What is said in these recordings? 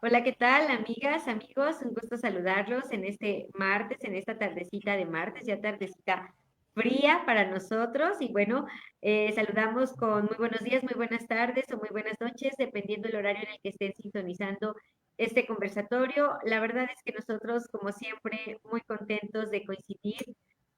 Hola, ¿qué tal, amigas, amigos? Un gusto saludarlos en este martes, en esta tardecita de martes, ya tardecita fría para nosotros. Y bueno, saludamos con muy buenos días, muy buenas tardes o muy buenas noches, dependiendo del horario en el que estén sintonizando este conversatorio. La verdad es que nosotros, como siempre, muy contentos de coincidir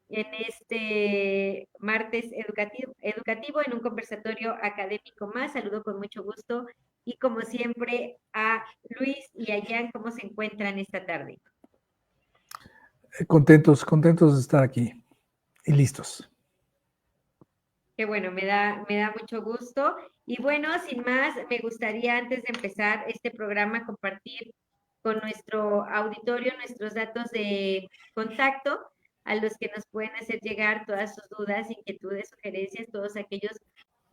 en este martes educativo en un conversatorio académico más. Saludo con mucho gusto y como siempre a Luis y a Jan, ¿cómo se encuentran esta tarde? Contentos de estar aquí y listos. Qué bueno, me da mucho gusto. Y bueno, sin más, me gustaría antes de empezar este programa compartir con nuestro auditorio nuestros datos de contacto a los que nos pueden hacer llegar todas sus dudas, inquietudes, sugerencias, todos aquellos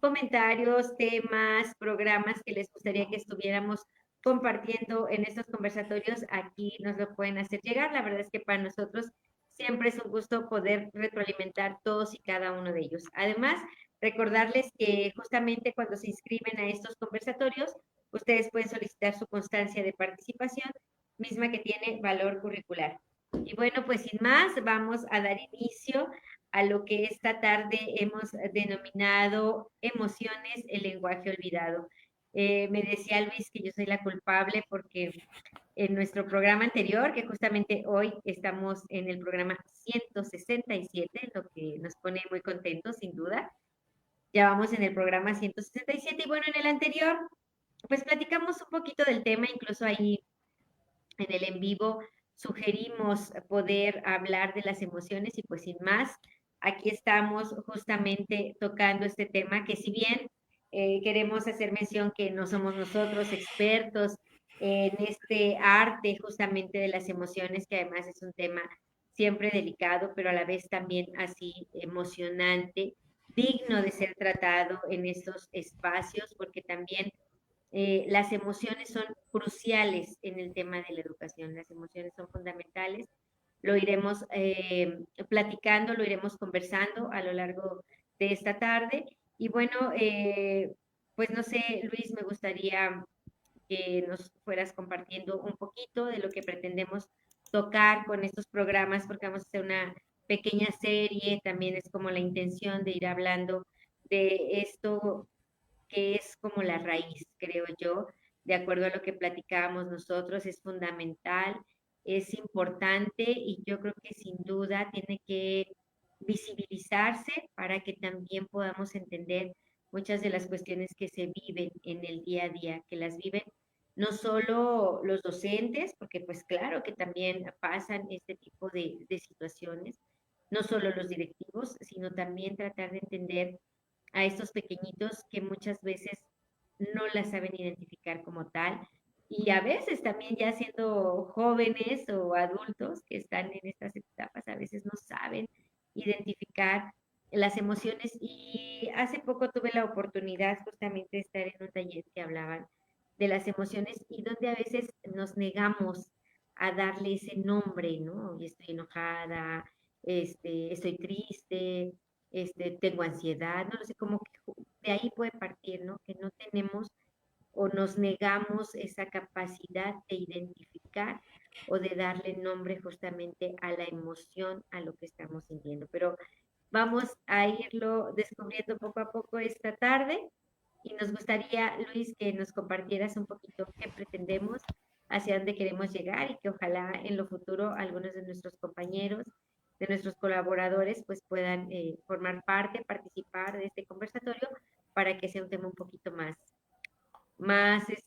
comentarios, temas, programas que les gustaría que estuviéramos compartiendo en estos conversatorios. Aquí nos lo pueden hacer llegar. La verdad es que para nosotros siempre es un gusto poder retroalimentar todos y cada uno de ellos. Además, recordarles que justamente cuando se inscriben a estos conversatorios, ustedes pueden solicitar su constancia de participación, misma que tiene valor curricular. Y bueno, pues sin más, vamos a dar inicio a lo que esta tarde hemos denominado emociones, el lenguaje olvidado. Me decía Luis que yo soy la culpable porque en nuestro programa anterior, que justamente hoy estamos en el programa 167, lo que nos pone muy contentos, sin duda. Ya vamos en el programa 167 y bueno, en el anterior, pues platicamos un poquito del tema, incluso ahí en el en vivo sugerimos poder hablar de las emociones y pues sin más, aquí estamos justamente tocando este tema que si bien queremos hacer mención que no somos nosotros expertos en este arte justamente de las emociones, que además es un tema siempre delicado, pero a la vez también así emocionante, digno de ser tratado en estos espacios, porque también las emociones son cruciales en el tema de la educación, las emociones son fundamentales. Lo iremos platicando, lo iremos conversando a lo largo de esta tarde. Y bueno, pues no sé, Luis, me gustaría que nos fueras compartiendo un poquito de lo que pretendemos tocar con estos programas, porque vamos a hacer una pequeña serie, también es como la intención de ir hablando de esto que es como la raíz, creo yo, de acuerdo a lo que platicábamos nosotros, es fundamental, es importante y yo creo que sin duda tiene que visibilizarse para que también podamos entender muchas de las cuestiones que se viven en el día a día, que las viven no solo los docentes, porque pues claro que también pasan este tipo de situaciones, no solo los directivos, sino también tratar de entender a estos pequeñitos que muchas veces no las saben identificar como tal y a veces también ya siendo jóvenes o adultos que están en estas etapas, a veces no saben identificar las emociones y hace poco tuve la oportunidad justamente de estar en un taller que hablaban de las emociones y donde a veces nos negamos a darle ese nombre, ¿no? Y estoy enojada, estoy triste, tengo ansiedad, no lo sé, como que de ahí puede partir, ¿no? Que no tenemos o nos negamos esa capacidad de identificar o de darle nombre justamente a la emoción, a lo que estamos sintiendo. Pero vamos a irlo descubriendo poco a poco esta tarde y nos gustaría, Luis, que nos compartieras un poquito qué pretendemos, hacia dónde queremos llegar y que ojalá en lo futuro algunos de nuestros compañeros, de nuestros colaboradores, pues puedan formar parte, participar de este conversatorio para que sea un tema un poquito más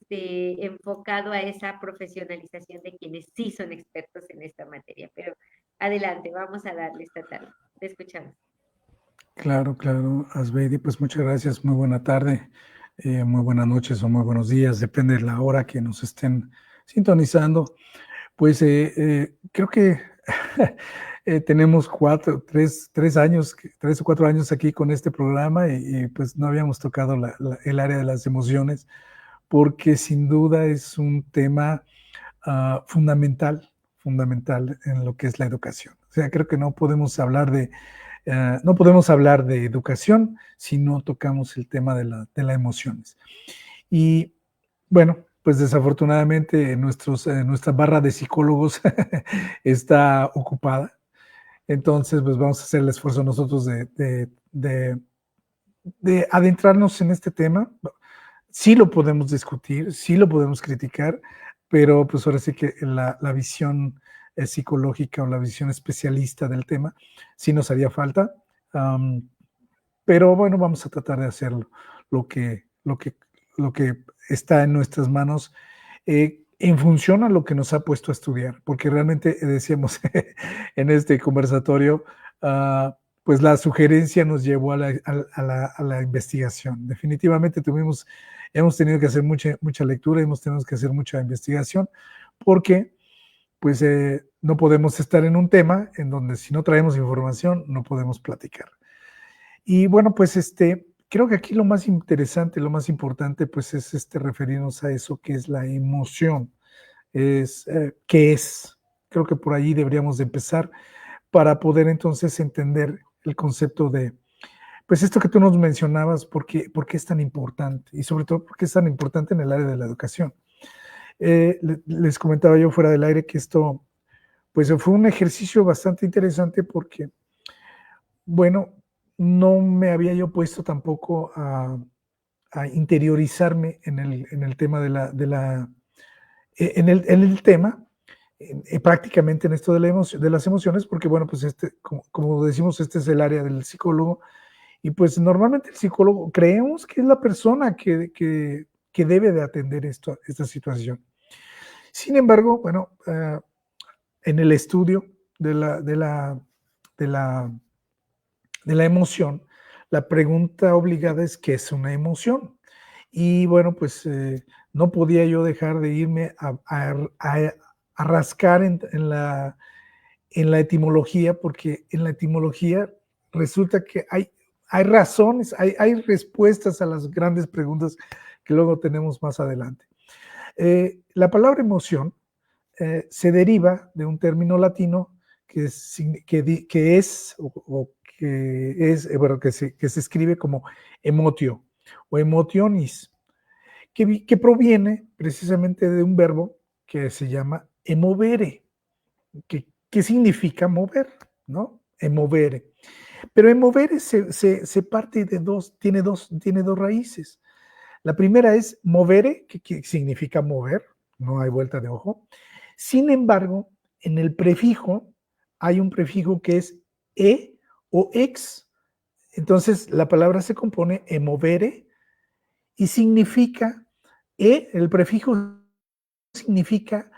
enfocado a esa profesionalización de quienes sí son expertos en esta materia. Pero adelante, vamos a darle esta tarde. Te escuchamos. Claro, Asbeidi, pues muchas gracias, muy buena tarde, muy buenas noches o muy buenos días, depende de la hora que nos estén sintonizando. Pues creo que tenemos tres años, 3 o 4 años aquí con este programa y pues no habíamos tocado el área de las emociones porque sin duda es un tema fundamental en lo que es la educación. O sea, creo que no podemos hablar de educación si no tocamos el tema de las emociones. Y bueno, pues desafortunadamente nuestra barra de psicólogos está ocupada. Entonces, pues vamos a hacer el esfuerzo nosotros de adentrarnos en este tema. Sí lo podemos discutir, sí lo podemos criticar, pero pues ahora sí que la visión psicológica o la visión especialista del tema sí nos haría falta. Pero bueno, vamos a tratar de hacerlo lo que, lo que, lo que está en nuestras manos en función a lo que nos ha puesto a estudiar, porque realmente decíamos en este conversatorio, pues la sugerencia nos llevó a la investigación. Definitivamente hemos tenido que hacer mucha lectura, hemos tenido que hacer mucha investigación, porque pues no podemos estar en un tema en donde si no traemos información no podemos platicar. Y bueno, pues creo que aquí lo más interesante, lo más importante, pues es referirnos a eso que es la emoción. ¿Qué es? Creo que por ahí deberíamos de empezar para poder entonces entender el concepto de, pues esto que tú nos mencionabas, por qué es tan importante? Y sobre todo, ¿por qué es tan importante en el área de la educación? Les comentaba yo fuera del aire que esto, pues fue un ejercicio bastante interesante porque, bueno, no me había yo puesto tampoco a interiorizarme en el tema en el tema, prácticamente en esto de las emociones, porque bueno, pues como decimos, este es el área del psicólogo, y pues normalmente el psicólogo creemos que es la persona que debe de atender esta situación. Sin embargo, bueno, en el estudio de la emoción, la pregunta obligada es: ¿qué es una emoción? Y bueno, pues no podía yo dejar de irme a rascar en la etimología, porque en la etimología resulta que hay razones, hay respuestas a las grandes preguntas que luego tenemos más adelante. La palabra emoción se deriva de un término latino que es, bueno, que se escribe como emotio o emotionis, que proviene precisamente de un verbo que se llama emovere, que significa mover, ¿no? Emovere. Pero emovere se parte de tiene dos raíces. La primera es movere, que significa mover, no hay vuelta de ojo. Sin embargo, en el prefijo hay un prefijo que es e o ex. Entonces, la palabra se compone emovere y significa, el prefijo significa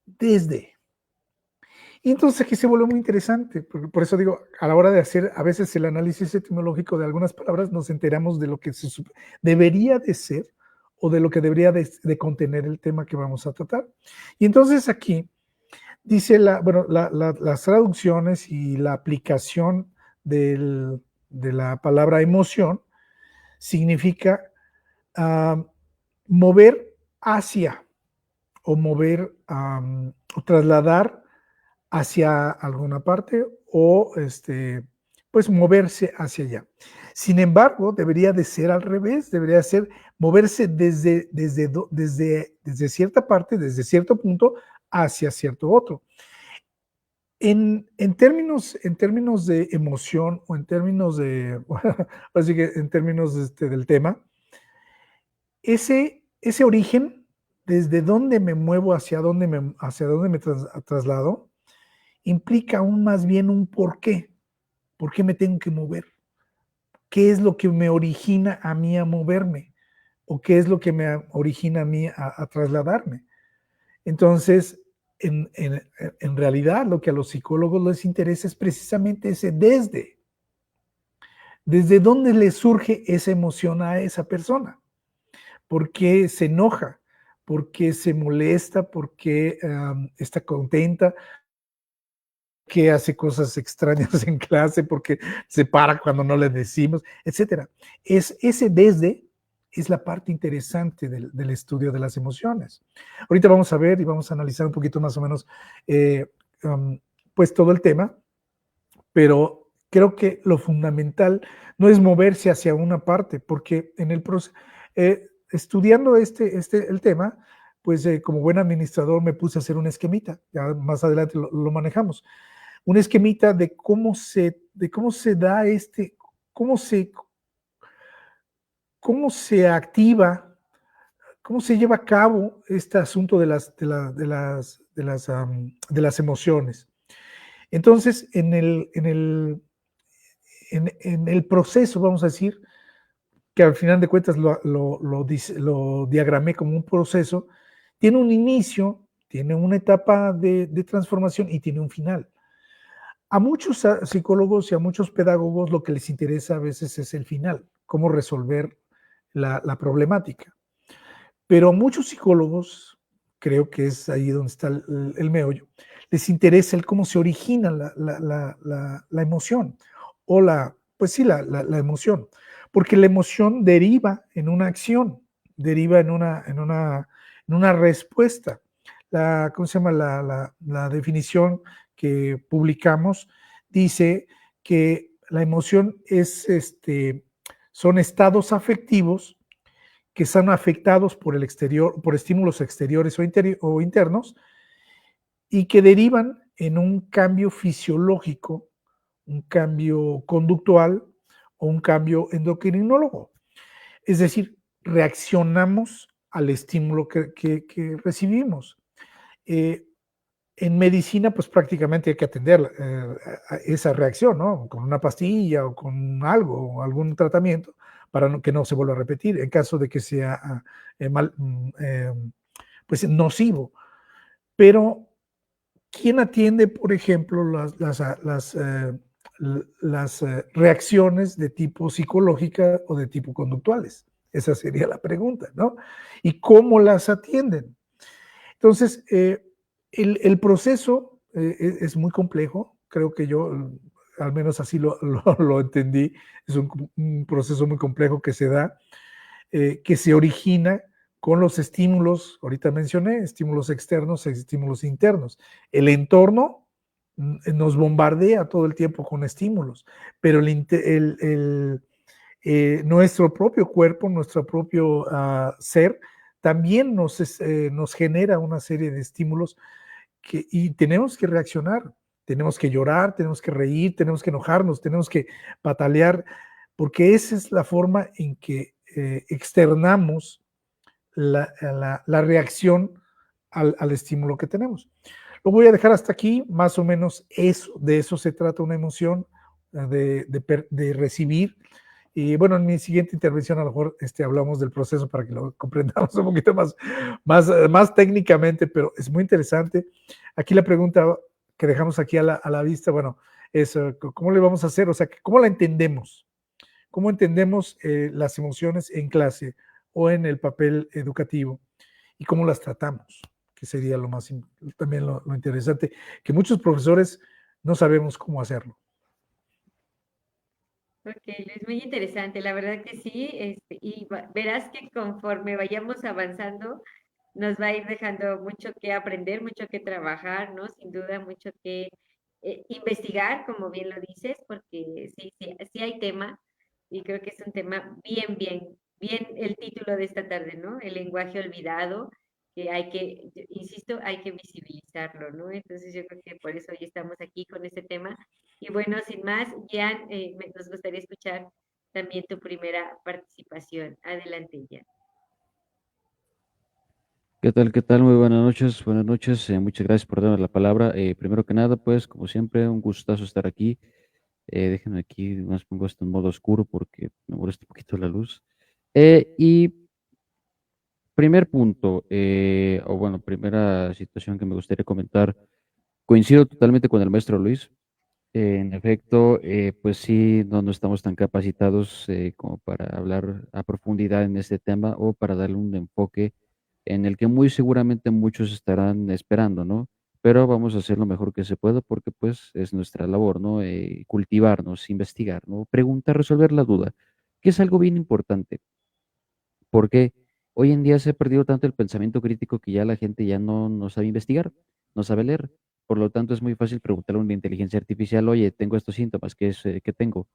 desde. Y entonces aquí se vuelve muy interesante, por eso digo, a la hora de hacer a veces el análisis etimológico de algunas palabras, nos enteramos de lo que debería de ser o de lo que debería de contener el tema que vamos a tratar. Y entonces aquí dice las traducciones y la aplicación de la palabra emoción significa mover hacia o mover o trasladar hacia alguna parte o pues moverse hacia allá. Sin embargo, debería de ser al revés, debería ser moverse desde cierta parte, desde cierto punto, hacia cierto otro. En términos de emoción o en términos así que en términos del tema, ese origen, desde dónde me muevo, hacia dónde me traslado, implica aún más bien un por qué. ¿Por qué me tengo que mover? ¿Qué es lo que me origina a mí a moverme? ¿O qué es lo que me origina a mí a trasladarme? Entonces, en realidad, lo que a los psicólogos les interesa es precisamente ese desde. ¿Desde dónde le surge esa emoción a esa persona? ¿Por qué se enoja? ¿Por qué se molesta? ¿Por qué está contenta? Que hace cosas extrañas en clase, porque se para cuando no le decimos, etcétera. Ese desde es la parte interesante del estudio de las emociones. Ahorita vamos a ver y vamos a analizar un poquito más o menos pues todo el tema, pero creo que lo fundamental no es moverse hacia una parte, porque en el proceso, estudiando el tema, pues como buen administrador me puse a hacer un esquemita, ya más adelante lo manejamos, un esquemita de cómo se da cómo se, cómo se activa, cómo se lleva a cabo este asunto de las emociones. Entonces, en el proceso, vamos a decir, que al final de cuentas lo diagramé como un proceso, tiene un inicio, tiene una etapa de transformación y tiene un final. A muchos psicólogos y a muchos pedagogos lo que les interesa a veces es el final, cómo resolver la problemática. Pero a muchos psicólogos, creo que es ahí donde está el meollo, les interesa el cómo se origina la emoción o pues sí, la emoción, porque la emoción deriva en una acción, deriva en una respuesta. ¿Cómo se llama? La definición que publicamos dice que la emoción son estados afectivos que son afectados por el exterior, por estímulos exteriores o internos, y que derivan en un cambio fisiológico, un cambio conductual o un cambio endocrinológico. Es decir, reaccionamos al estímulo que recibimos. En medicina, pues prácticamente hay que atender esa reacción, ¿no? Con una pastilla o con algo, o algún tratamiento, para que no se vuelva a repetir, en caso de que sea pues nocivo. Pero, ¿quién atiende, por ejemplo, las reacciones de tipo psicológica o de tipo conductuales? Esa sería la pregunta, ¿no? ¿Y cómo las atienden? Entonces, el proceso es muy complejo, creo que yo, al menos así lo entendí, es un proceso muy complejo que se da, que se origina con los estímulos, ahorita mencioné, estímulos externos e estímulos internos. El entorno nos bombardea todo el tiempo con estímulos, pero nuestro propio cuerpo, nuestro propio ser, también nos genera una serie de estímulos y tenemos que reaccionar, tenemos que llorar, tenemos que reír, tenemos que enojarnos, tenemos que patalear, porque esa es la forma en que externamos la reacción al estímulo que tenemos. Lo voy a dejar hasta aquí, más o menos de eso se trata una emoción, de recibir. Y bueno, en mi siguiente intervención a lo mejor hablamos del proceso para que lo comprendamos un poquito más técnicamente, pero es muy interesante. Aquí la pregunta que dejamos aquí a la vista, bueno, es ¿cómo le vamos a hacer? O sea, ¿cómo la entendemos? ¿Cómo entendemos las emociones en clase o en el papel educativo? ¿Y cómo las tratamos? Que sería también lo interesante, que muchos profesores no sabemos cómo hacerlo. Ok, es muy interesante, la verdad que sí, y verás que conforme vayamos avanzando, nos va a ir dejando mucho que aprender, mucho que trabajar, ¿no? Sin duda, mucho que investigar, como bien lo dices, porque sí, sí, sí hay tema, y creo que es un tema bien el título de esta tarde, ¿no? El lenguaje olvidado, que insisto, hay que visibilizarlo, ¿no? Entonces yo creo que por eso hoy estamos aquí con este tema. Y bueno, sin más, Jan, nos gustaría escuchar también tu primera participación. Adelante, Jan. ¿Qué tal? ¿Qué tal? Muy buenas noches. Buenas noches. Muchas gracias por darme la palabra. Primero que nada, pues, como siempre, un gustazo estar aquí. Déjenme aquí, más pongo esto en modo oscuro porque me molesta un poquito la luz. Y primer punto, o bueno, primera situación que me gustaría comentar. Coincido totalmente con el maestro Luis. En efecto, pues sí, no estamos tan capacitados como para hablar a profundidad en este tema o para darle un enfoque en el que muy seguramente muchos estarán esperando, ¿no? Pero vamos a hacer lo mejor que se pueda porque pues es nuestra labor, ¿no? Cultivarnos, investigar, ¿no? Preguntar, resolver la duda, que es algo bien importante, porque hoy en día se ha perdido tanto el pensamiento crítico que ya la gente ya no sabe investigar, no sabe leer. Por lo tanto, es muy fácil preguntarle a una inteligencia artificial, oye, tengo estos síntomas, ¿qué tengo?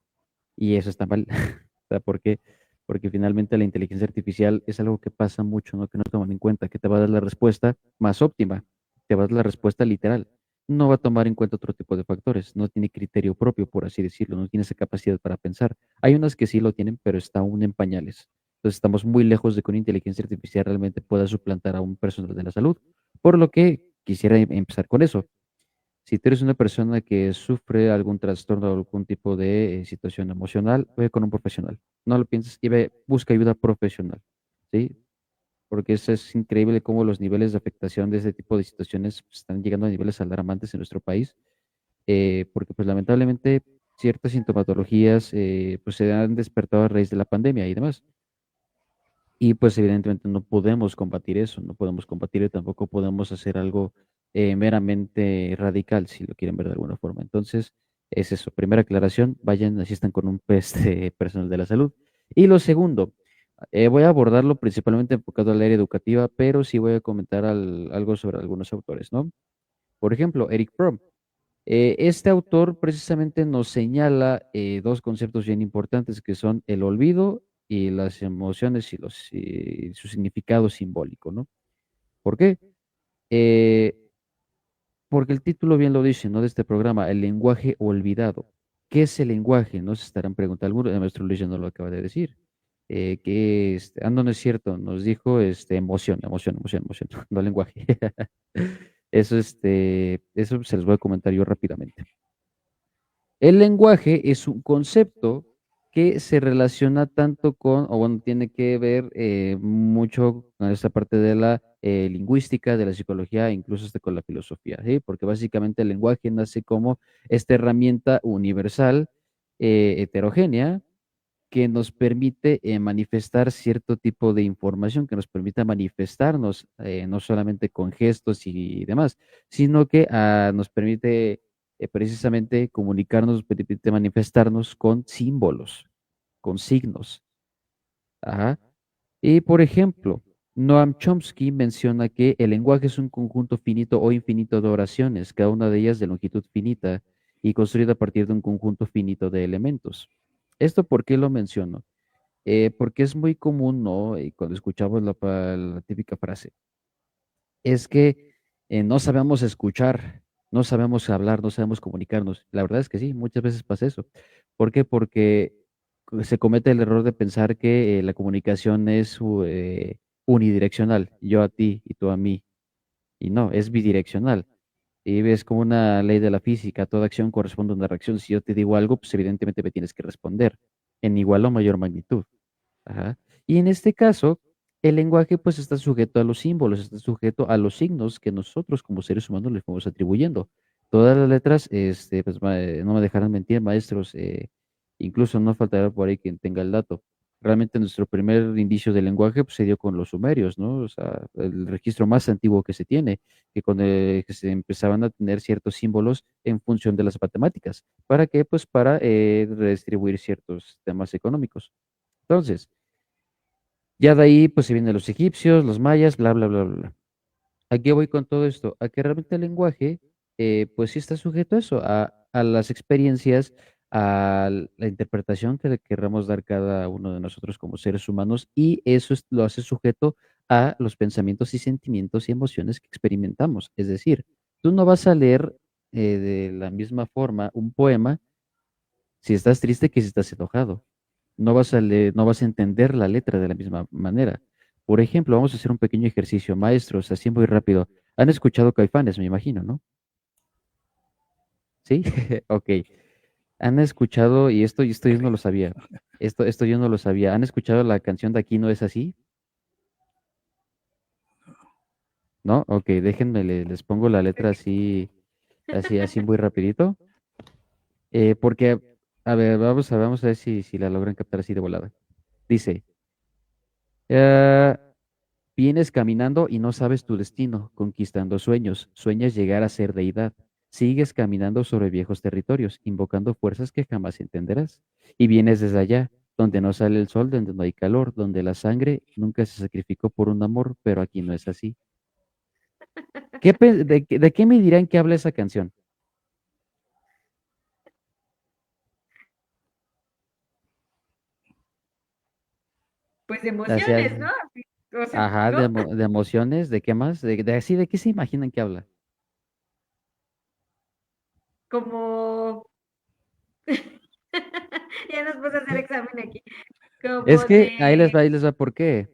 Y eso está mal. O sea, ¿por qué? porque finalmente la inteligencia artificial es algo que pasa mucho, ¿no? Que no toman en cuenta, que te va a dar la respuesta más óptima, te va a dar la respuesta literal. No va a tomar en cuenta otro tipo de factores, no tiene criterio propio, por así decirlo, no tiene esa capacidad para pensar. Hay unas que sí lo tienen, pero está aún en pañales. Entonces estamos muy lejos de que una inteligencia artificial realmente pueda suplantar a un personal de la salud, por lo que quisiera empezar con eso. Si tú eres una persona que sufre algún trastorno o algún tipo de situación emocional, ve con un profesional. No lo pienses y ve, busca ayuda profesional, ¿sí? Porque eso es increíble cómo los niveles de afectación de este tipo de situaciones pues, están llegando a niveles alarmantes en nuestro país, porque pues lamentablemente ciertas sintomatologías pues se han despertado a raíz de la pandemia y demás. Y pues evidentemente no podemos combatir eso, no podemos combatirlo, tampoco podemos hacer algo meramente radical, si lo quieren ver de alguna forma. Entonces, es eso. Primera aclaración, vayan, asistan con un personal de la salud. Y lo segundo, voy a abordarlo principalmente enfocado al área educativa, pero sí voy a comentar algo sobre algunos autores, ¿no? Por ejemplo, Eric Fromm. Este autor precisamente nos señala dos conceptos bien importantes que son el olvido y las emociones y su significado simbólico, ¿no? ¿Por qué? Eh, Porque el título bien lo dice, ¿no? De este programa, el lenguaje olvidado. ¿Qué es el lenguaje? No se estarán preguntando, alguno de nuestro Luis ya no lo acaba de decir. No, no es cierto, nos dijo emoción, no lenguaje. Eso se los voy a comentar yo rápidamente. El lenguaje es un concepto que se relaciona tanto con, o bueno, tiene que ver mucho con esta parte de la lingüística, de la psicología, incluso hasta con la filosofía, ¿sí? Porque básicamente el lenguaje nace como esta herramienta universal, heterogénea, que nos permite manifestar cierto tipo de información, que nos permita manifestarnos no solamente con gestos y demás, sino que nos permite precisamente comunicarnos, nos permite manifestarnos con símbolos, con signos. Ajá. Y por ejemplo, Noam Chomsky menciona que el lenguaje es un conjunto finito o infinito de oraciones, cada una de ellas de longitud finita y construida a partir de un conjunto finito de elementos. ¿Esto por qué lo menciono? Porque es muy común, ¿no? Y cuando escuchamos la típica frase, es que no sabemos escuchar, no sabemos hablar, no sabemos comunicarnos. La verdad es que sí, muchas veces pasa eso. ¿Por qué? Porque se comete el error de pensar que la comunicación es unidireccional, yo a ti y tú a mí. Y no, es bidireccional. Y ves como una ley de la física, toda acción corresponde a una reacción. Si yo te digo algo, pues evidentemente me tienes que responder en igual o mayor magnitud. Ajá. Y en este caso, el lenguaje pues está sujeto a los símbolos, está sujeto a los signos que nosotros como seres humanos le fuimos atribuyendo. Todas las letras, pues no me dejarán mentir, maestros, incluso no faltará por ahí quien tenga el dato. Realmente nuestro primer indicio del lenguaje pues, se dio con los sumerios, ¿no? O sea, el registro más antiguo que se tiene, que con el que se empezaban a tener ciertos símbolos en función de las matemáticas. ¿Para qué? Pues para redistribuir ciertos temas económicos. Entonces, ya de ahí, pues se vienen los egipcios, los mayas, bla, bla, bla, bla, bla. ¿A qué voy con todo esto? A que realmente el lenguaje, pues sí está sujeto a eso, a las experiencias, a la interpretación que le querramos dar cada uno de nosotros como seres humanos, y eso lo hace sujeto a los pensamientos y sentimientos y emociones que experimentamos. Es decir, tú no vas a leer de la misma forma un poema si estás triste que si estás enojado. No vas a entender la letra de la misma manera. Por ejemplo, vamos a hacer un pequeño ejercicio, maestros, así muy rápido. Han escuchado Caifanes, me imagino, ¿no? ¿Sí? Ok. Han escuchado, y esto yo no lo sabía. Esto yo no lo sabía. ¿Han escuchado la canción de Aquí no es así? ¿No? Ok, déjenme, les pongo la letra así muy rapidito. Porque, a ver, vamos a ver si la logran captar así de volada. Dice, eh, vienes caminando y no sabes tu destino, conquistando sueños, sueñas llegar a ser deidad. Sigues caminando sobre viejos territorios, invocando fuerzas que jamás entenderás. Y vienes desde allá, donde no sale el sol, donde no hay calor, donde la sangre nunca se sacrificó por un amor, pero aquí no es así. ¿De qué me dirán que habla esa canción? de Hacia, emociones, ¿no? O sea, ajá, ¿no? de emociones, ¿de qué más? De así, ¿de qué se imaginan que habla? Como, ya nos puso a hacer examen aquí, Es como que de, ahí les va, ¿por qué?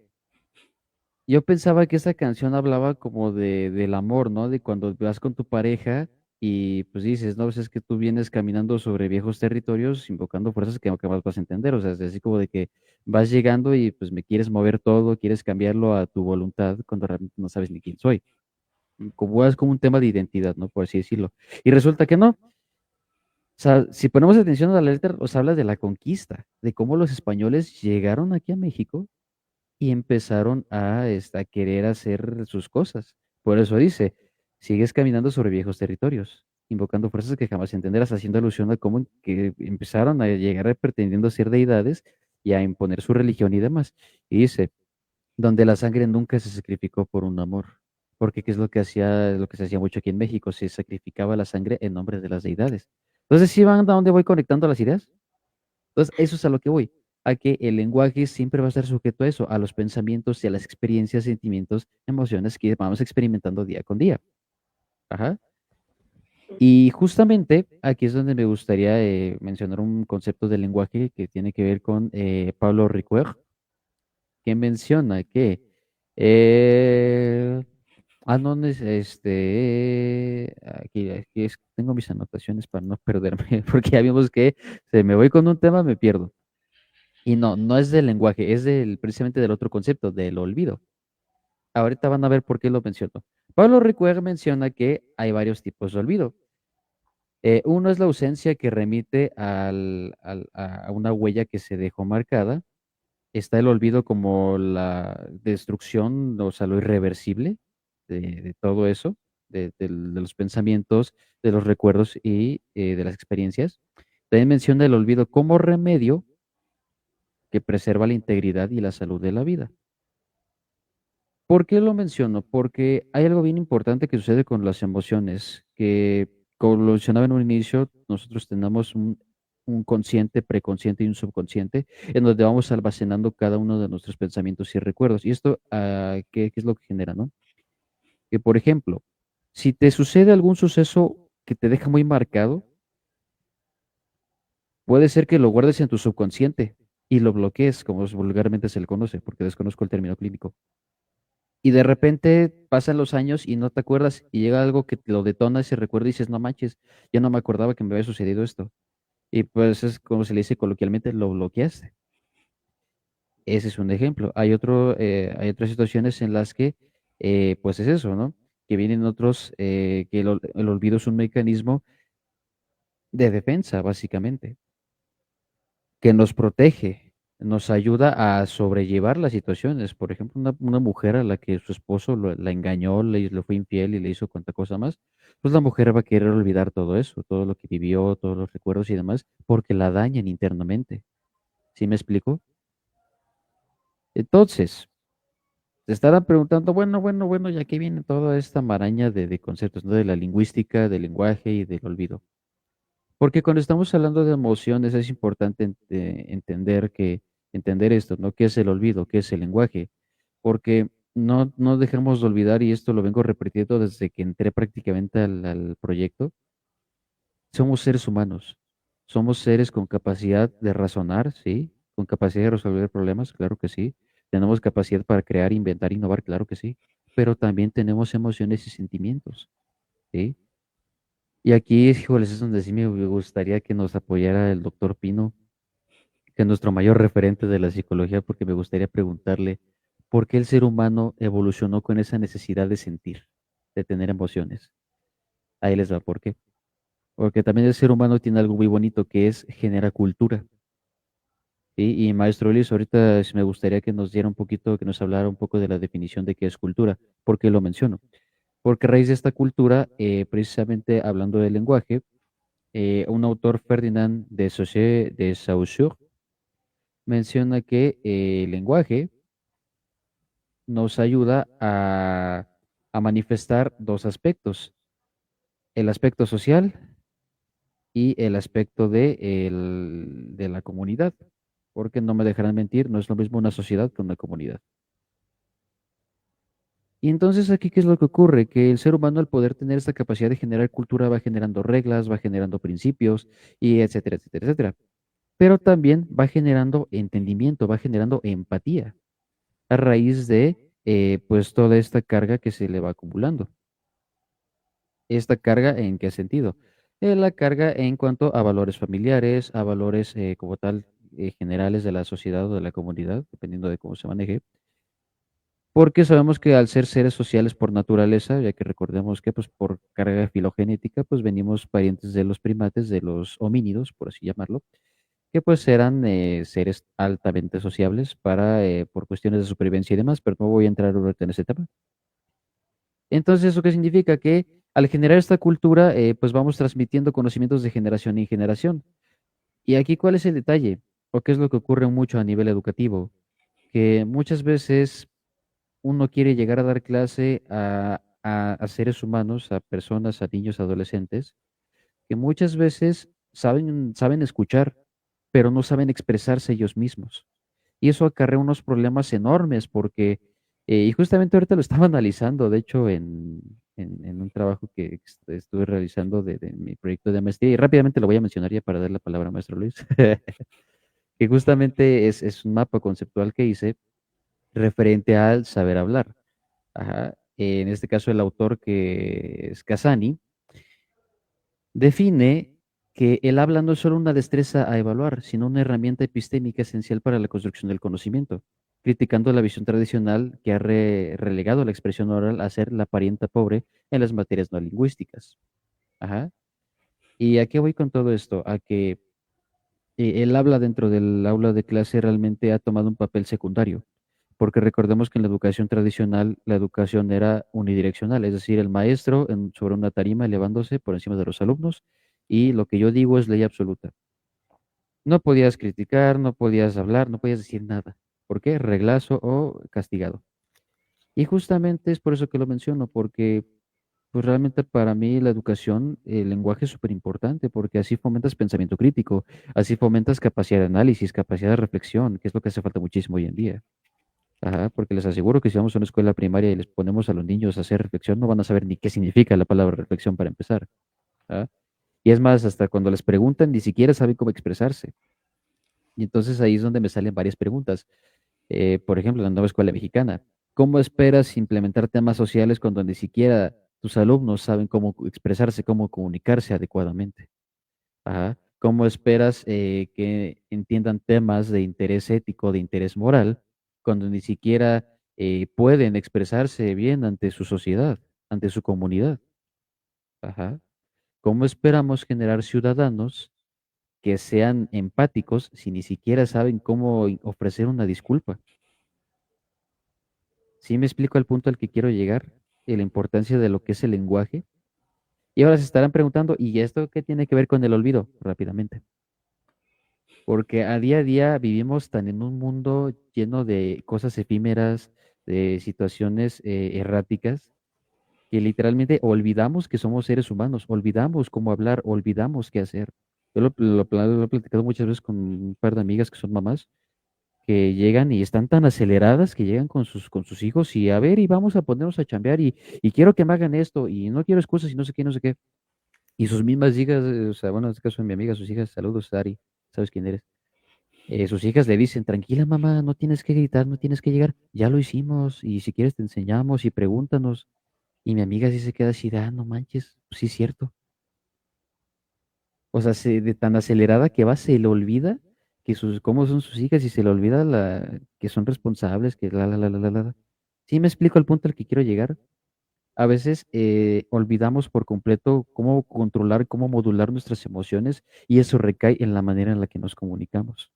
Yo pensaba que esa canción hablaba como del amor, ¿no? De cuando vas con tu pareja y pues dices, no, pues es que tú vienes caminando sobre viejos territorios invocando fuerzas que más vas a entender. O sea, es así como de que vas llegando y pues me quieres mover todo, quieres cambiarlo a tu voluntad cuando realmente no sabes ni quién soy. Como es como un tema de identidad, ¿no? Por así decirlo. Y resulta que no. O sea, si ponemos atención a la letra, os habla de la conquista, de cómo los españoles llegaron aquí a México y empezaron a querer hacer sus cosas. Por eso dice, sigues caminando sobre viejos territorios, invocando fuerzas que jamás entenderás, haciendo alusión a cómo que empezaron a llegar pretendiendo ser deidades y a imponer su religión y demás. Y dice, donde la sangre nunca se sacrificó por un amor. Porque qué es lo que se hacía mucho aquí en México, se sacrificaba la sangre en nombre de las deidades. Entonces, ¿sí van a dónde voy conectando las ideas? Entonces, eso es a lo que voy, a que el lenguaje siempre va a estar sujeto a eso, a los pensamientos y a las experiencias, sentimientos, emociones que vamos experimentando día con día. Ajá. Y justamente aquí es donde me gustaría mencionar un concepto del lenguaje que tiene que ver con Pablo Ricoeur, que menciona que eh, no, aquí tengo mis anotaciones para no perderme, porque ya vimos que se me voy con un tema, me pierdo. Y no, no es del lenguaje, es precisamente del otro concepto, del olvido. Ahorita van a ver por qué lo menciono. Pablo Ricoeur menciona que hay varios tipos de olvido. Uno es la ausencia que remite a una huella que se dejó marcada. Está el olvido como la destrucción, o sea, lo irreversible de todo eso, de los pensamientos, de los recuerdos y de las experiencias. También menciona el olvido como remedio que preserva la integridad y la salud de la vida. ¿Por qué lo menciono? Porque hay algo bien importante que sucede con las emociones, que como lo mencionaba en un inicio, nosotros tenemos un consciente, preconsciente y un subconsciente, en donde vamos almacenando cada uno de nuestros pensamientos y recuerdos. Y esto, ¿qué es lo que genera, no? Que, por ejemplo, si te sucede algún suceso que te deja muy marcado, puede ser que lo guardes en tu subconsciente y lo bloquees, como vulgarmente se le conoce, porque desconozco el término clínico. Y de repente pasan los años y no te acuerdas y llega algo que te lo detona ese recuerdo y dices, no manches, ya no me acordaba que me había sucedido esto. Y pues es como se le dice coloquialmente, lo bloqueaste. Ese es un ejemplo. Hay otras situaciones en las que, pues es eso, ¿no? Que vienen otros, que el olvido es un mecanismo de defensa, básicamente, que nos protege, nos ayuda a sobrellevar las situaciones. Por ejemplo, una mujer a la que su esposo la engañó, le fue infiel y le hizo cuanta cosa más, pues la mujer va a querer olvidar todo eso, todo lo que vivió, todos los recuerdos y demás, porque la dañan internamente. ¿Sí me explico? Entonces, te estarán preguntando, bueno, ya que viene toda esta maraña de conceptos, ¿no? De la lingüística, del lenguaje y del olvido. Porque cuando estamos hablando de emociones es importante entender esto, ¿no? ¿Qué es el olvido? ¿Qué es el lenguaje? Porque no dejemos de olvidar, y esto lo vengo repitiendo desde que entré prácticamente al proyecto, somos seres humanos, somos seres con capacidad de razonar, sí, con capacidad de resolver problemas, claro que sí, tenemos capacidad para crear, inventar, innovar, claro que sí, pero también tenemos emociones y sentimientos, ¿sí? Y aquí, híjoles, es donde sí me gustaría que nos apoyara el doctor Pino, que es nuestro mayor referente de la psicología, porque me gustaría preguntarle por qué el ser humano evolucionó con esa necesidad de sentir, de tener emociones. Ahí les va, ¿por qué? Porque también el ser humano tiene algo muy bonito que es genera cultura. ¿Sí? Y maestro Luis, ahorita sí me gustaría que nos diera un poquito, que nos hablara un poco de la definición de qué es cultura. ¿Por qué lo menciono? Porque a raíz de esta cultura, precisamente hablando del lenguaje, un autor, Ferdinand de Saussure, menciona que el lenguaje nos ayuda a manifestar dos aspectos, el aspecto social y el aspecto de la comunidad. porque no me dejarán mentir, no es lo mismo una sociedad que una comunidad. Y entonces aquí, ¿qué es lo que ocurre? Que el ser humano, al poder tener esta capacidad de generar cultura, va generando reglas, va generando principios, y etcétera, etcétera, etcétera. Pero también va generando entendimiento, va generando empatía a raíz de, pues, toda esta carga que se le va acumulando. ¿Esta carga en qué sentido? La carga en cuanto a valores familiares, a valores como tal generales de la sociedad o de la comunidad, dependiendo de cómo se maneje, porque sabemos que al ser seres sociales por naturaleza, ya que recordemos que pues por carga filogenética, pues venimos parientes de los primates, de los homínidos, por así llamarlo, que pues eran seres altamente sociables para, por cuestiones de supervivencia y demás, pero no voy a entrar ahorita en ese tema. Entonces, ¿eso qué significa? Que al generar esta cultura, pues vamos transmitiendo conocimientos de generación en generación. Y aquí, ¿cuál es el detalle? ¿O qué es lo que ocurre mucho a nivel educativo? Que muchas veces uno quiere llegar a dar clase a seres humanos, a personas, a niños, adolescentes, que muchas veces saben escuchar, pero no saben expresarse ellos mismos. Y eso acarrea unos problemas enormes porque, y justamente ahorita lo estaba analizando, de hecho, en un trabajo que estuve realizando de mi proyecto de maestría, y rápidamente lo voy a mencionar ya para dar la palabra a maestro Luis, que justamente es un mapa conceptual que hice referente al saber hablar. Ajá. En este caso, el autor, que es Casani, define que el habla no es solo una destreza a evaluar, sino una herramienta epistémica esencial para la construcción del conocimiento, criticando la visión tradicional que ha relegado la expresión oral a ser la parienta pobre en las materias no lingüísticas. Ajá. ¿Y a qué voy con todo esto? A que el habla dentro del aula de clase realmente ha tomado un papel secundario, porque recordemos que en la educación tradicional la educación era unidireccional, es decir, el maestro sobre una tarima elevándose por encima de los alumnos y lo que yo digo es ley absoluta. No podías criticar, no podías hablar, no podías decir nada. ¿Por qué? Reglazo o castigado. Y justamente es por eso que lo menciono, porque pues realmente para mí la educación, el lenguaje es súper importante, porque así fomentas pensamiento crítico, así fomentas capacidad de análisis, capacidad de reflexión, que es lo que hace falta muchísimo hoy en día. Ajá, porque les aseguro que si vamos a una escuela primaria y les ponemos a los niños a hacer reflexión, no van a saber ni qué significa la palabra reflexión para empezar. ¿Ah? Y es más, hasta cuando les preguntan, ni siquiera saben cómo expresarse. Y entonces ahí es donde me salen varias preguntas. Por ejemplo, la nueva escuela mexicana. ¿Cómo esperas implementar temas sociales cuando ni siquiera tus alumnos saben cómo expresarse, cómo comunicarse adecuadamente? Ajá. ¿Cómo esperas que entiendan temas de interés ético, de interés moral, cuando ni siquiera pueden expresarse bien ante su sociedad, ante su comunidad? Ajá. ¿Cómo esperamos generar ciudadanos que sean empáticos si ni siquiera saben cómo ofrecer una disculpa? ¿Sí me explico al punto al que quiero llegar? Y la importancia de lo que es el lenguaje. Y ahora se estarán preguntando, ¿y esto qué tiene que ver con el olvido? Rápidamente. Porque a día vivimos tan en un mundo lleno de cosas efímeras, de situaciones erráticas, que literalmente olvidamos que somos seres humanos, olvidamos cómo hablar, olvidamos qué hacer. Yo lo he platicado muchas veces con un par de amigas que son mamás, que llegan y están tan aceleradas que llegan con sus hijos y a ver, y vamos a ponernos a chambear y quiero que me hagan esto y no quiero excusas y no sé qué, no sé qué. Y sus mismas hijas, o sea, bueno, en este caso de mi amiga, sus hijas, saludos, Ari, ¿sabes quién eres? Sus hijas le dicen, tranquila mamá, no tienes que gritar, no tienes que llegar, ya lo hicimos y si quieres te enseñamos y pregúntanos. Y mi amiga sí se queda así, de, ah, no manches, pues sí es cierto. O sea, de tan acelerada que va, se le olvida que cómo son sus hijas y se le olvida que son responsables, que la. Sí me explico al punto al que quiero llegar. A veces olvidamos por completo cómo controlar, cómo modular nuestras emociones y eso recae en la manera en la que nos comunicamos.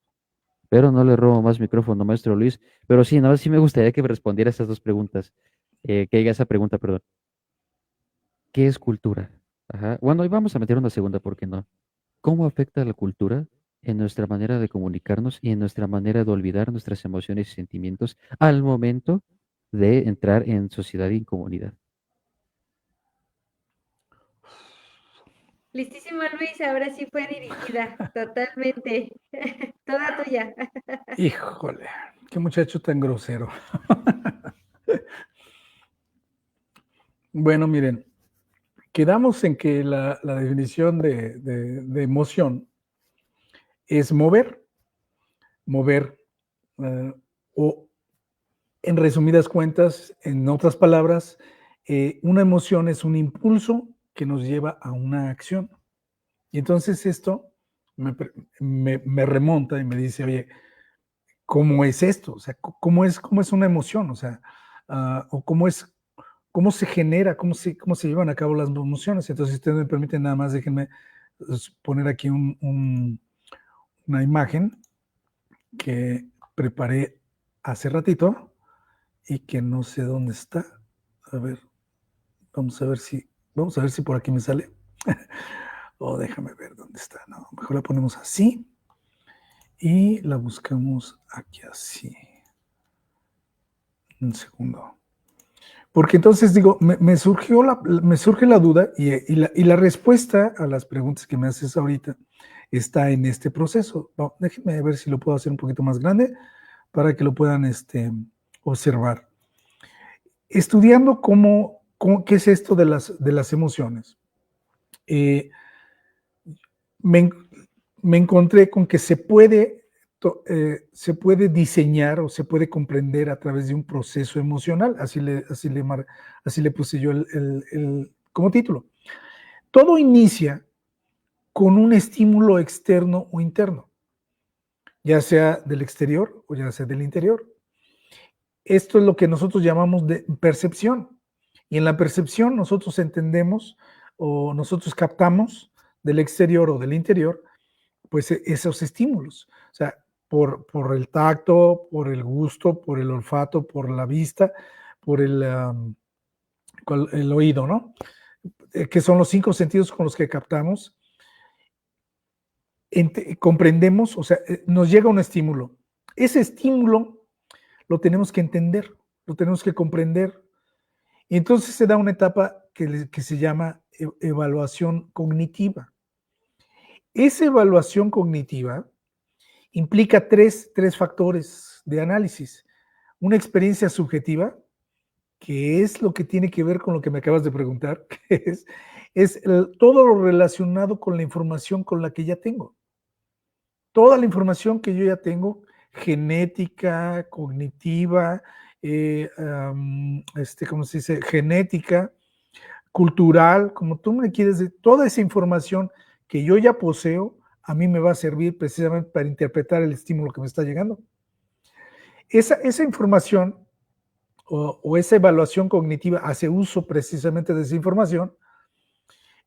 Pero no le robo más micrófono, maestro Luis. Pero sí, nada, sí me gustaría que me respondiera estas dos preguntas. Que diga esa pregunta, perdón. ¿Qué es cultura? Ajá. Bueno, y vamos a meter una segunda, ¿por qué no? ¿Cómo afecta la cultura en nuestra manera de comunicarnos y en nuestra manera de olvidar nuestras emociones y sentimientos al momento de entrar en sociedad y en comunidad? Listísimo, Luis, ahora sí fue dirigida, totalmente. Toda tuya. Híjole, qué muchacho tan grosero. Bueno, miren, quedamos en que la definición de emoción es mover, o en resumidas cuentas, en otras palabras, una emoción es un impulso que nos lleva a una acción. Y entonces esto me remonta y me dice, oye, ¿cómo es esto? O sea, cómo es una emoción? O sea, o cómo se genera, cómo se llevan a cabo las emociones. Entonces, si ustedes me permiten, nada más déjenme poner aquí una imagen que preparé hace ratito y que no sé dónde está. A ver, vamos a ver si por aquí me sale. O déjame ver dónde está. No, mejor la ponemos así y la buscamos aquí así. Un segundo. Porque entonces digo, me surge la duda y la respuesta a las preguntas que me haces ahorita está en este proceso. Déjenme ver si lo puedo hacer un poquito más grande para que lo puedan observar. Estudiando qué es esto de las emociones, me encontré con que se puede diseñar o se puede comprender a través de un proceso emocional, así le puse yo como título. Todo inicia con un estímulo externo o interno, ya sea del exterior o ya sea del interior. Esto es lo que nosotros llamamos de percepción. Y en la percepción nosotros entendemos o nosotros captamos del exterior o del interior, pues esos estímulos. O sea, por el tacto, por el gusto, por el olfato, por la vista, por el oído, ¿no? Que son los 5 sentidos con los que captamos. Comprendemos, o sea, nos llega un estímulo. Ese estímulo lo tenemos que entender, lo tenemos que comprender. Y entonces se da una etapa que se llama evaluación cognitiva. Esa evaluación cognitiva implica tres factores de análisis. Una experiencia subjetiva, que es lo que tiene que ver con lo que me acabas de preguntar, que es todo lo relacionado con la información con la que ya tengo. Toda la información que yo ya tengo, genética, cognitiva, ¿cómo se dice? Genética, cultural, como tú me quieres decir, toda esa información que yo ya poseo, a mí me va a servir precisamente para interpretar el estímulo que me está llegando. Esa información o esa evaluación cognitiva hace uso precisamente de esa información.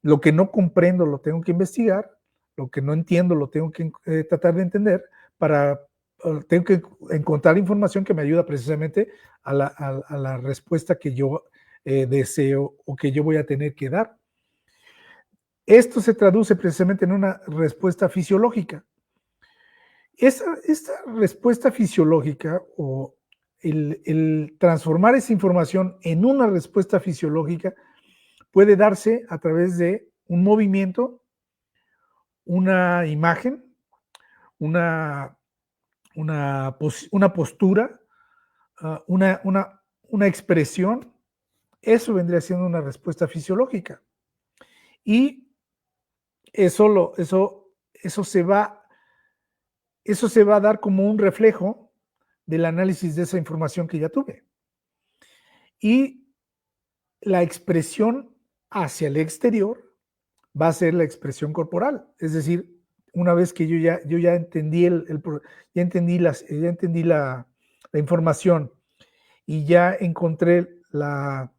Lo que no comprendo lo tengo que investigar, lo que no entiendo lo tengo que tratar de entender, tengo que encontrar información que me ayuda precisamente a la respuesta que yo deseo o que yo voy a tener que dar. Esto se traduce precisamente en una respuesta fisiológica. Esta respuesta fisiológica o el transformar esa información en una respuesta fisiológica puede darse a través de un movimiento, una imagen, una postura, una expresión. Eso vendría siendo una respuesta fisiológica. Y eso se va a dar como un reflejo del análisis de esa información que ya tuve. Y la expresión hacia el exterior va a ser la expresión corporal. Es decir, una vez que yo ya entendí la información y ya encontré la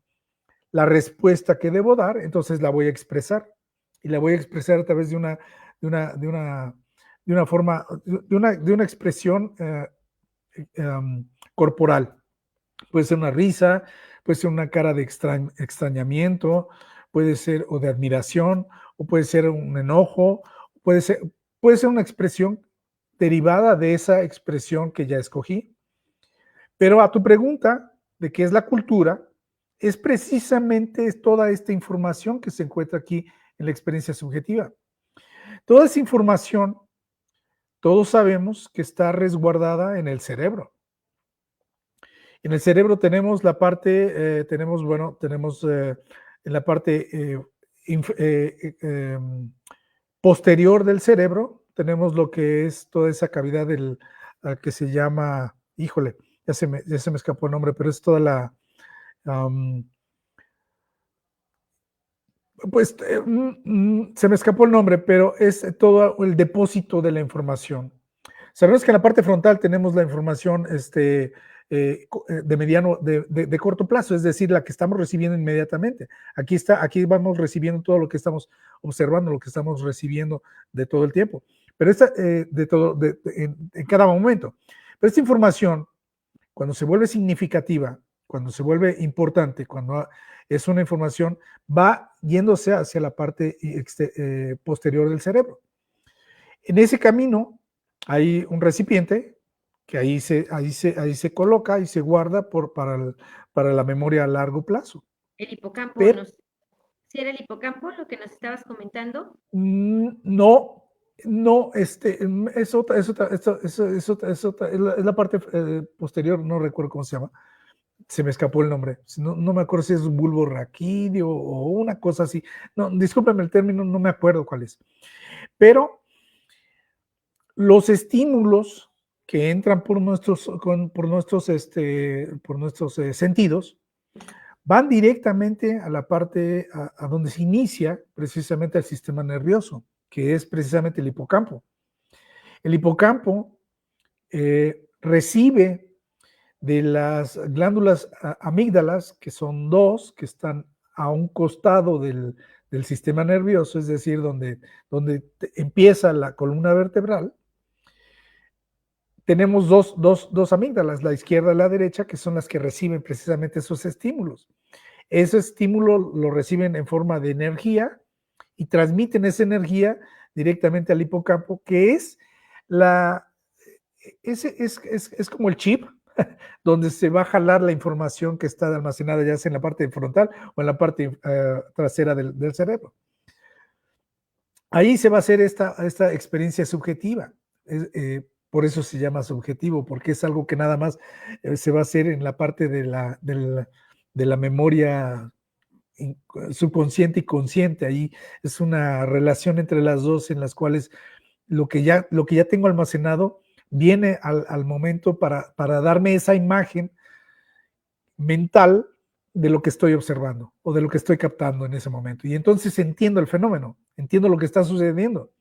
respuesta que debo dar, entonces la voy a expresar. Y la voy a expresar a través de una forma, de una expresión corporal. Puede ser una risa, puede ser una cara de extrañamiento, puede ser o de admiración, o puede ser un enojo, puede ser una expresión derivada de esa expresión que ya escogí. Pero a tu pregunta de qué es la cultura, es precisamente toda esta información que se encuentra aquí en la experiencia subjetiva. Toda esa información todos sabemos que está resguardada en el cerebro. En el cerebro tenemos la parte, tenemos en la parte posterior del cerebro, tenemos lo que es toda esa cavidad que se llama, híjole, ya se me escapó el nombre, pero es toda la, se me escapó el nombre, pero es todo el depósito de la información. Sabemos que en la parte frontal tenemos la información de corto plazo, es decir, la que estamos recibiendo inmediatamente. Aquí vamos recibiendo todo lo que estamos observando, lo que estamos recibiendo de todo el tiempo, pero en cada momento. Pero esta información, cuando se vuelve significativa, cuando se vuelve importante, cuando es una información, va yéndose hacia la parte posterior del cerebro. En ese camino hay un recipiente que ahí se coloca y se guarda para la memoria a largo plazo. El hipocampo, Pero, ¿sí era el hipocampo lo que nos estabas comentando? No, es la parte posterior, no recuerdo cómo se llama. Se me escapó el nombre, no me acuerdo si es bulbo raquídeo o una cosa así. No, discúlpeme el término, no me acuerdo cuál es. Pero los estímulos que entran por nuestros sentidos van directamente a la parte a donde se inicia precisamente el sistema nervioso, que es precisamente el hipocampo. El hipocampo recibe de las glándulas amígdalas, que son dos, que están a un costado del sistema nervioso, es decir, donde empieza la columna vertebral. Tenemos dos amígdalas, la izquierda y la derecha, que son las que reciben precisamente esos estímulos. Ese estímulo lo reciben en forma de energía y transmiten esa energía directamente al hipocampo, que es como el chip donde se va a jalar la información que está almacenada ya sea en la parte frontal o en la parte trasera del cerebro. Ahí se va a hacer esta experiencia subjetiva. Por eso se llama subjetivo, porque es algo que nada más se va a hacer en la parte de la memoria subconsciente y consciente. Ahí es una relación entre las dos en las cuales lo que ya tengo almacenado viene al momento para darme esa imagen mental de lo que estoy observando o de lo que estoy captando en ese momento. Y entonces entiendo el fenómeno, entiendo lo que está sucediendo.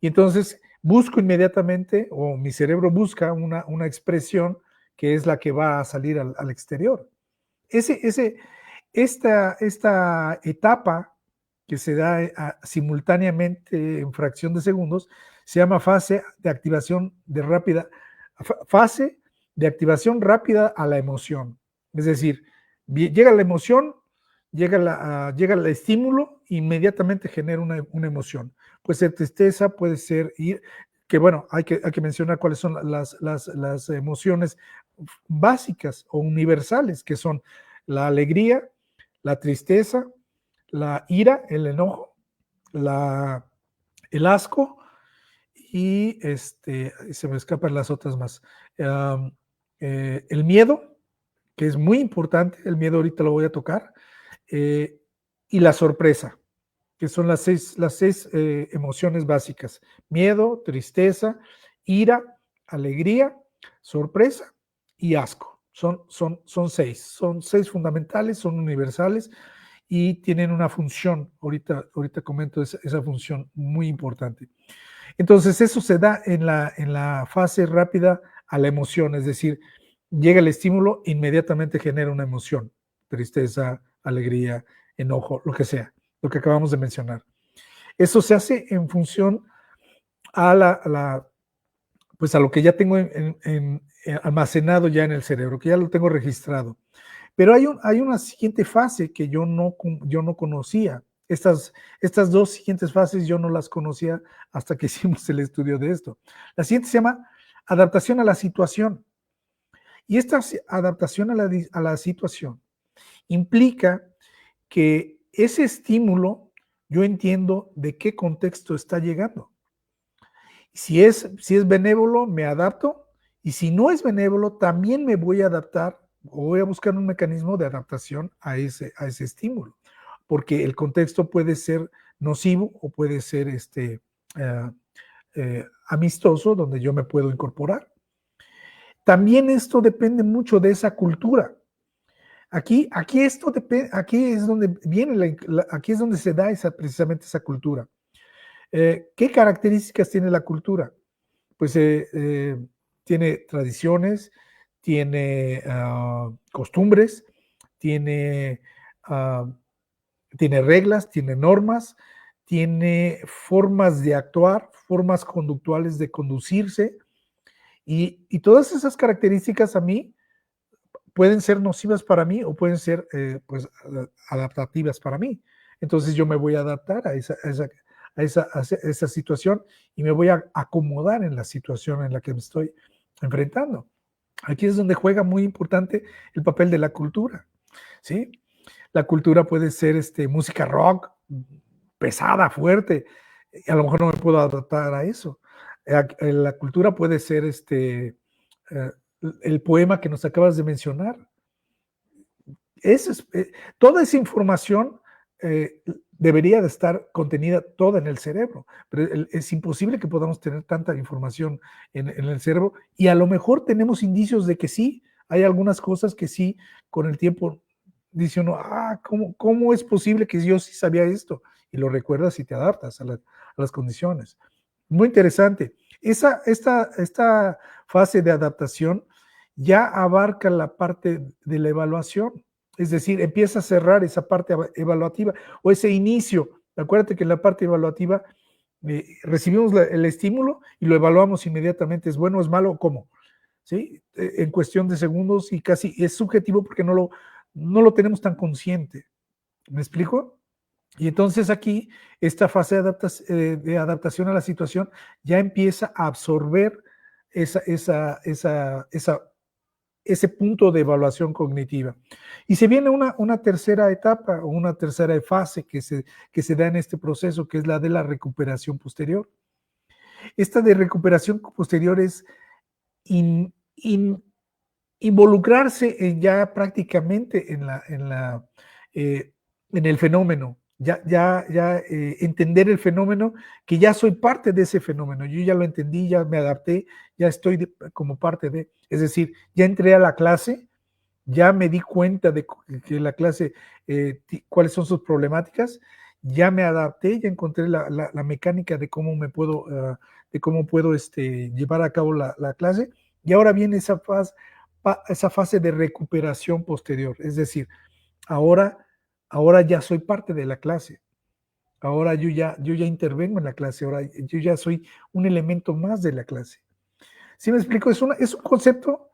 Y entonces busco inmediatamente, o mi cerebro busca una expresión que es la que va a salir al exterior. Esta etapa que se da simultáneamente en fracción de segundos se llama fase de activación rápida a la emoción. Es decir, llega la emoción, llega el estímulo, inmediatamente genera una emoción. Puede ser tristeza, puede ser que bueno, hay que mencionar cuáles son las emociones básicas o universales, que son la alegría, la tristeza, la ira, el enojo, el asco y se me escapan las otras más. El miedo, que es muy importante, el miedo ahorita lo voy a tocar, y la sorpresa, que son las seis emociones básicas: miedo, tristeza, ira, alegría, sorpresa y asco. Son seis fundamentales, son universales y tienen una función. Ahorita comento esa función muy importante. Entonces eso se da en la fase rápida a la emoción, es decir, llega el estímulo, inmediatamente genera una emoción: tristeza, alegría, enojo, lo que sea, lo que acabamos de mencionar. Eso se hace en función a lo que ya tengo almacenado ya en el cerebro, que ya lo tengo registrado. Pero hay una siguiente fase que yo no conocía. Estas dos siguientes fases yo no las conocía hasta que hicimos el estudio de esto. La siguiente se llama adaptación a la situación. Y esta adaptación a la situación implica que ese estímulo yo entiendo de qué contexto está llegando. Si es benévolo, me adapto, y si no es benévolo, también me voy a adaptar, o voy a buscar un mecanismo de adaptación a ese estímulo, porque el contexto puede ser nocivo o puede ser amistoso, donde yo me puedo incorporar. También esto depende mucho de esa cultura. Aquí es donde viene aquí es donde se da precisamente esa cultura. ¿Qué características tiene la cultura? Pues tiene tradiciones, tiene costumbres, tiene, tiene reglas, tiene normas, tiene formas de actuar, formas conductuales de conducirse, y todas esas características a mí pueden ser nocivas para mí o pueden ser pues, adaptativas para mí. Entonces yo me voy a adaptar a esa situación y me voy a acomodar en la situación en la que me estoy enfrentando. Aquí es donde juega muy importante el papel de la cultura, ¿sí? La cultura puede ser música rock, pesada, fuerte, y a lo mejor no me puedo adaptar a eso. La cultura puede ser el poema que nos acabas de mencionar. Toda esa información debería de estar contenida toda en el cerebro, pero es imposible que podamos tener tanta información en el cerebro, y a lo mejor tenemos indicios de que sí, hay algunas cosas que sí, con el tiempo dice uno, ¿cómo es posible que yo sí sabía esto? Y lo recuerdas y te adaptas a las condiciones. Muy interesante. Esta fase de adaptación ya abarca la parte de la evaluación. Es decir, empieza a cerrar esa parte evaluativa o ese inicio. Acuérdate que en la parte evaluativa recibimos el estímulo y lo evaluamos inmediatamente. ¿Es bueno, es malo o cómo? ¿Sí? En cuestión de segundos, y casi es subjetivo porque no lo tenemos tan consciente. ¿Me explico? Y entonces aquí esta fase de adaptación a la situación ya empieza a absorber ese punto de evaluación cognitiva. Y se viene una tercera etapa o una tercera fase que se da en este proceso, que es la de la recuperación posterior. Esta de recuperación posterior es involucrarse ya prácticamente en el fenómeno, ya entender el fenómeno, que ya soy parte de ese fenómeno, yo ya lo entendí, ya me adapté, ya estoy como parte de, es decir, ya entré a la clase, ya me di cuenta de que la clase, cuáles son sus problemáticas, ya me adapté, ya encontré la mecánica de cómo me puedo, llevar a cabo la clase, y ahora viene esa fase de recuperación posterior, es decir, ahora ya soy parte de la clase, ahora yo ya intervengo en la clase, ahora yo ya soy un elemento más de la clase. ¿Sí me explico? Es un concepto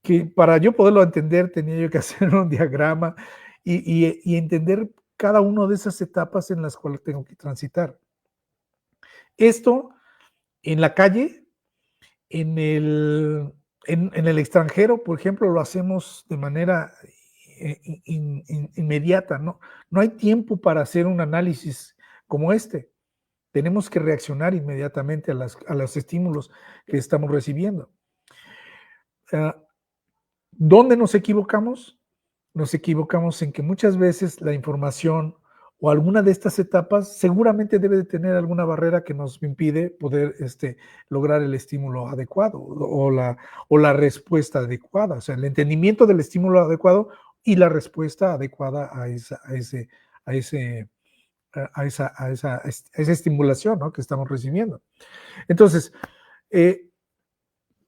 que para yo poderlo entender tenía yo que hacer un diagrama y entender cada una de esas etapas en las cuales tengo que transitar. Esto en la calle, en el extranjero, por ejemplo, lo hacemos de manera inmediata, ¿no? No hay tiempo para hacer un análisis como este. Tenemos que reaccionar inmediatamente a los estímulos que estamos recibiendo. ¿Dónde nos equivocamos? Nos equivocamos en que muchas veces la información o alguna de estas etapas seguramente debe de tener alguna barrera que nos impide poder lograr el estímulo adecuado o la respuesta adecuada, o sea, el entendimiento del estímulo adecuado y la respuesta adecuada a esa estimulación, ¿no?, que estamos recibiendo. Entonces,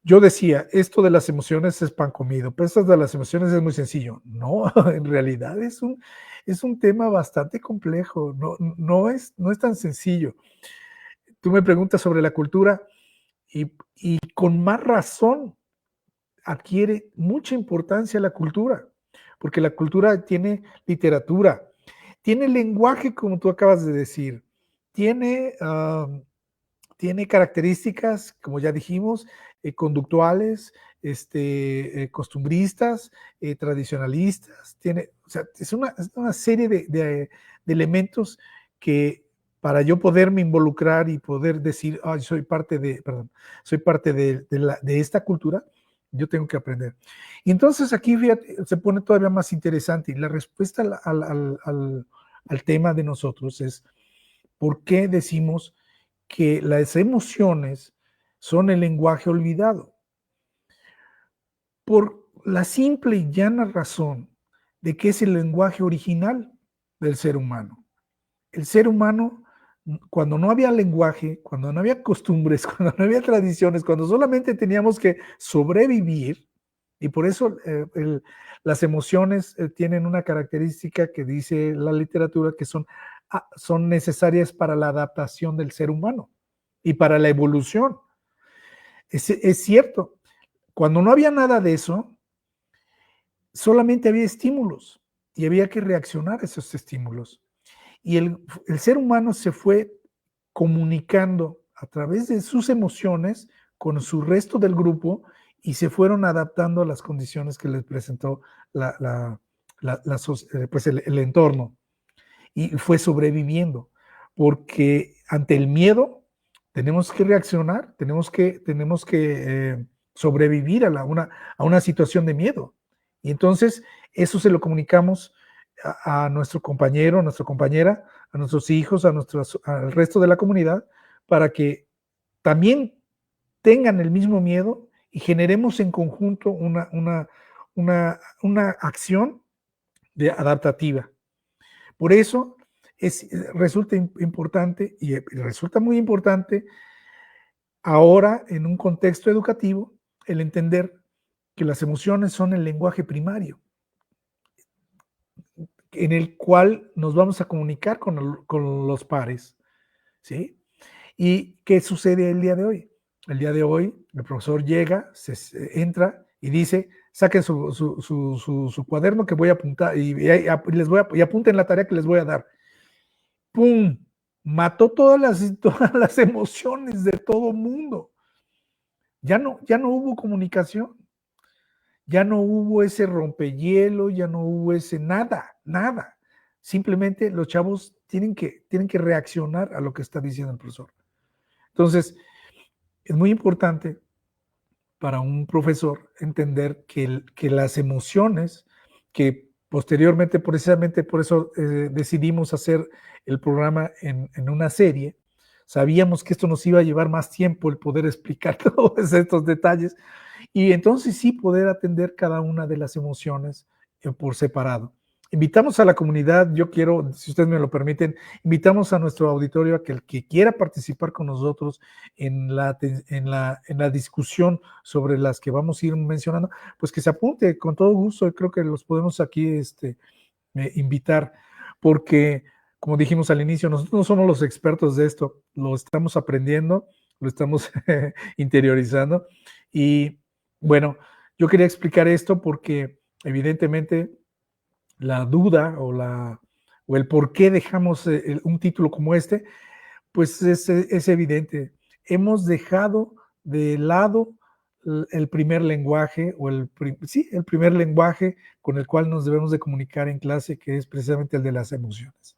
yo decía, esto de las emociones es pan comido, pero esto de las emociones es muy sencillo. No, en realidad es un tema bastante complejo, no es tan sencillo. Tú me preguntas sobre la cultura y con más razón adquiere mucha importancia la cultura, porque la cultura tiene literatura, tiene lenguaje, como tú acabas de decir, tiene características, como ya dijimos, conductuales, costumbristas, tradicionalistas, o sea, es una serie de elementos que para yo poderme involucrar y poder decir, ay, soy parte de esta cultura, yo tengo que aprender. Y entonces aquí, fíjate, se pone todavía más interesante y la respuesta al tema de nosotros es, ¿por qué decimos que las emociones son el lenguaje olvidado? Por la simple y llana razón de que es el lenguaje original del ser humano. El ser humano, cuando no había lenguaje, cuando no había costumbres, cuando no había tradiciones, cuando solamente teníamos que sobrevivir, y por eso las emociones tienen una característica que dice la literatura que son necesarias para la adaptación del ser humano y para la evolución. Es cierto, cuando no había nada de eso, solamente había estímulos y había que reaccionar a esos estímulos. Y el ser humano se fue comunicando a través de sus emociones con su resto del grupo y se fueron adaptando a las condiciones que les presentó pues el entorno. Y fue sobreviviendo, porque ante el miedo tenemos que reaccionar, tenemos que sobrevivir a una situación de miedo. Y entonces eso se lo comunicamos a nuestro compañero, a nuestra compañera, a nuestros hijos, al resto de la comunidad, para que también tengan el mismo miedo y generemos en conjunto una acción adaptativa. Por eso resulta importante y resulta muy importante ahora en un contexto educativo el entender que las emociones son el lenguaje primario en el cual nos vamos a comunicar con los pares, ¿sí? ¿Y qué sucede el día de hoy? El día de hoy el profesor llega, entra y dice, saquen su cuaderno que voy a apuntar y apunten la tarea que les voy a dar. ¡Pum! Mató todas las emociones de todo mundo. Ya no hubo comunicación, ya no hubo ese rompehielo, ya no hubo ese nada. Simplemente los chavos tienen que reaccionar a lo que está diciendo el profesor. Entonces, es muy importante para un profesor entender que las emociones, que posteriormente, precisamente por eso decidimos hacer el programa en una serie, sabíamos que esto nos iba a llevar más tiempo el poder explicar todos estos detalles y entonces sí poder atender cada una de las emociones por separado. Invitamos a la comunidad, yo quiero, si ustedes me lo permiten, invitamos a nuestro auditorio a que el que quiera participar con nosotros en la discusión sobre las que vamos a ir mencionando, pues que se apunte con todo gusto. Creo que los podemos aquí invitar, porque como dijimos al inicio, nosotros no somos los expertos de esto, lo estamos aprendiendo, lo estamos interiorizando y bueno, yo quería explicar esto porque evidentemente la duda o el por qué dejamos un título como este, pues es evidente. Hemos dejado de lado el primer lenguaje o el primer lenguaje con el cual nos debemos de comunicar en clase, que es precisamente el de las emociones.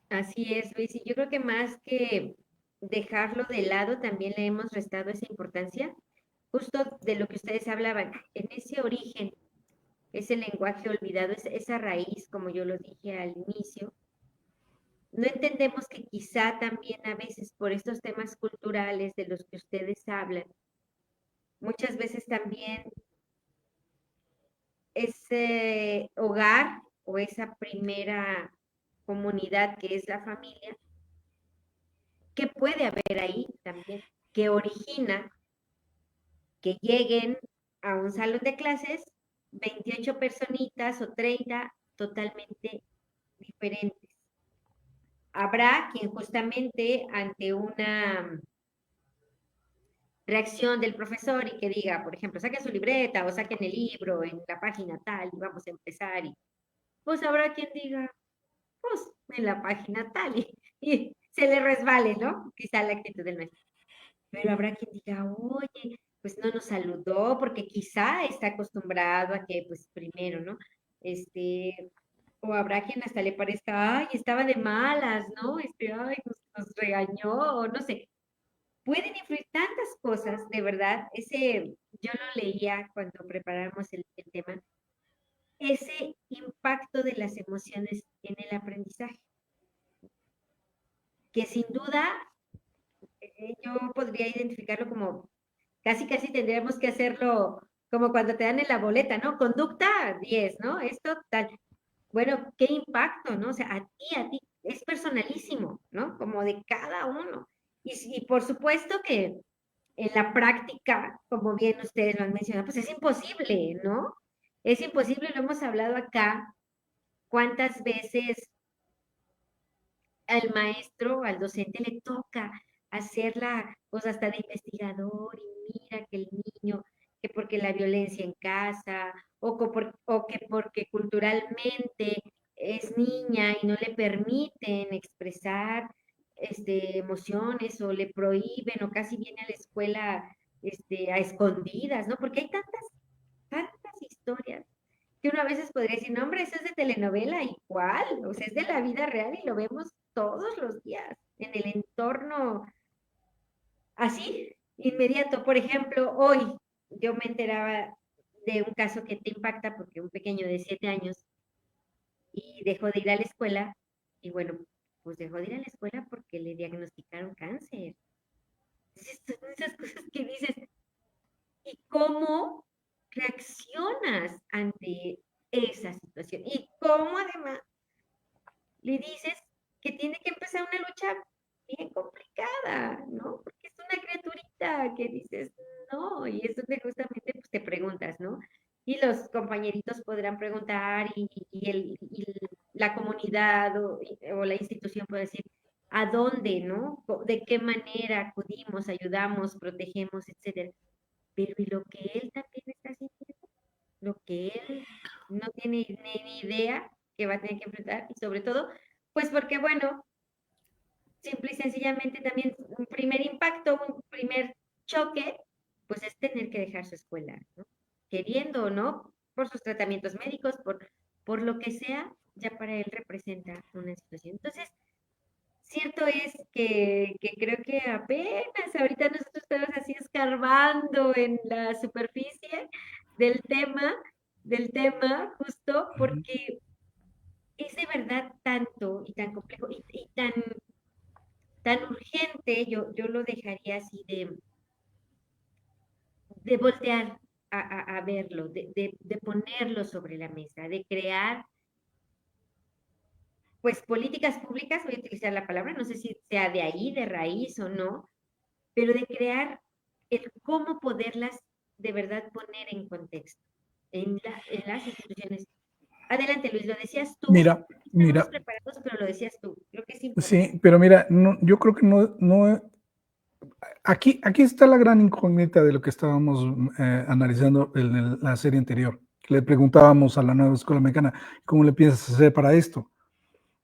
Así es, Luis, y yo creo que más que dejarlo de lado, también le hemos restado esa importancia, justo de lo que ustedes hablaban, en ese origen, ese lenguaje olvidado, esa raíz, como yo lo dije al inicio. No entendemos que quizá también a veces por estos temas culturales de los que ustedes hablan, muchas veces también ese hogar o esa primera comunidad que es la familia, ¿qué puede haber ahí también? Que origina que lleguen a un salón de clases 28 personitas o 30 totalmente diferentes. Habrá quien justamente ante una reacción del profesor y que diga, por ejemplo, saquen su libreta o saquen el libro en la página tal y vamos a empezar. Y pues habrá quien diga, pues en la página tal y se le resbale, ¿no? Quizá la actitud del maestro. Pero habrá quien diga, oye, pues no nos saludó porque quizá está acostumbrado a que, pues primero, ¿no? o habrá quien hasta le parezca, ay, estaba de malas, ¿no? Ay, nos regañó, o no sé. Pueden influir tantas cosas, de verdad. Yo lo leía cuando preparamos el tema, ese impacto de las emociones en el aprendizaje, que sin duda yo podría identificarlo como casi tendríamos que hacerlo como cuando te dan en la boleta, ¿no? Conducta 10, ¿no? Esto tal. Bueno, ¿qué impacto, no? O sea, a ti, es personalísimo, ¿no? Como de cada uno. Y por supuesto que en la práctica, como bien ustedes lo han mencionado, pues es imposible, ¿no? Es imposible, lo hemos hablado acá, cuántas veces al maestro, al docente le toca hacerla, pues hasta de investigador, y mira que el niño, que porque la violencia en casa, o que porque culturalmente es niña y no le permiten expresar emociones, o le prohíben, o casi viene a la escuela a escondidas, ¿no? Porque hay tantas historias que uno a veces podría decir, no, hombre, eso es de telenovela, ¿y cuál? O sea, es de la vida real y lo vemos todos los días en el entorno así, inmediato. Por ejemplo, hoy yo me enteraba de un caso que te impacta porque un pequeño de 7 años y dejó de ir a la escuela y bueno, pues dejó de ir a la escuela porque le diagnosticaron cáncer. Son esas cosas que dices, ¿y cómo reaccionas ante esa situación? ¿Y cómo además le dices que tiene que empezar una lucha bien complicada, ¿no? Porque es una criaturita que dices, no, y es donde justamente pues, te preguntas, ¿no? Y los compañeritos podrán preguntar y la comunidad o la institución puede decir, ¿a dónde, no? ¿De qué manera acudimos, ayudamos, protegemos, etcétera? Pero ¿y lo que él también está sintiendo? Lo que él no tiene ni idea que va a tener que enfrentar y sobre todo, pues porque bueno, simple y sencillamente también un primer impacto, un primer choque, pues es tener que dejar su escuela, ¿no? Queriendo o no, por sus tratamientos médicos, por lo que sea, ya para él representa una situación. Entonces, cierto es que creo que apenas ahorita nosotros estamos así escarbando en la superficie del tema, del tema, justo porque es de verdad tanto y tan complejo y tan urgente, yo lo dejaría así de voltear a verlo, de ponerlo sobre la mesa, de crear pues políticas públicas, voy a utilizar la palabra, no sé si sea de ahí, de raíz o no, pero de crear el cómo poderlas de verdad poner en contexto en las instituciones. Adelante, Luis, lo decías tú, Mira, estamos mira, preparados, pero lo decías tú, creo que es importante. sí, pero mira, no, yo creo que aquí está la gran incógnita de lo que estábamos analizando en la serie anterior. Le preguntábamos a la nueva escuela mexicana, ¿cómo le piensas hacer para esto?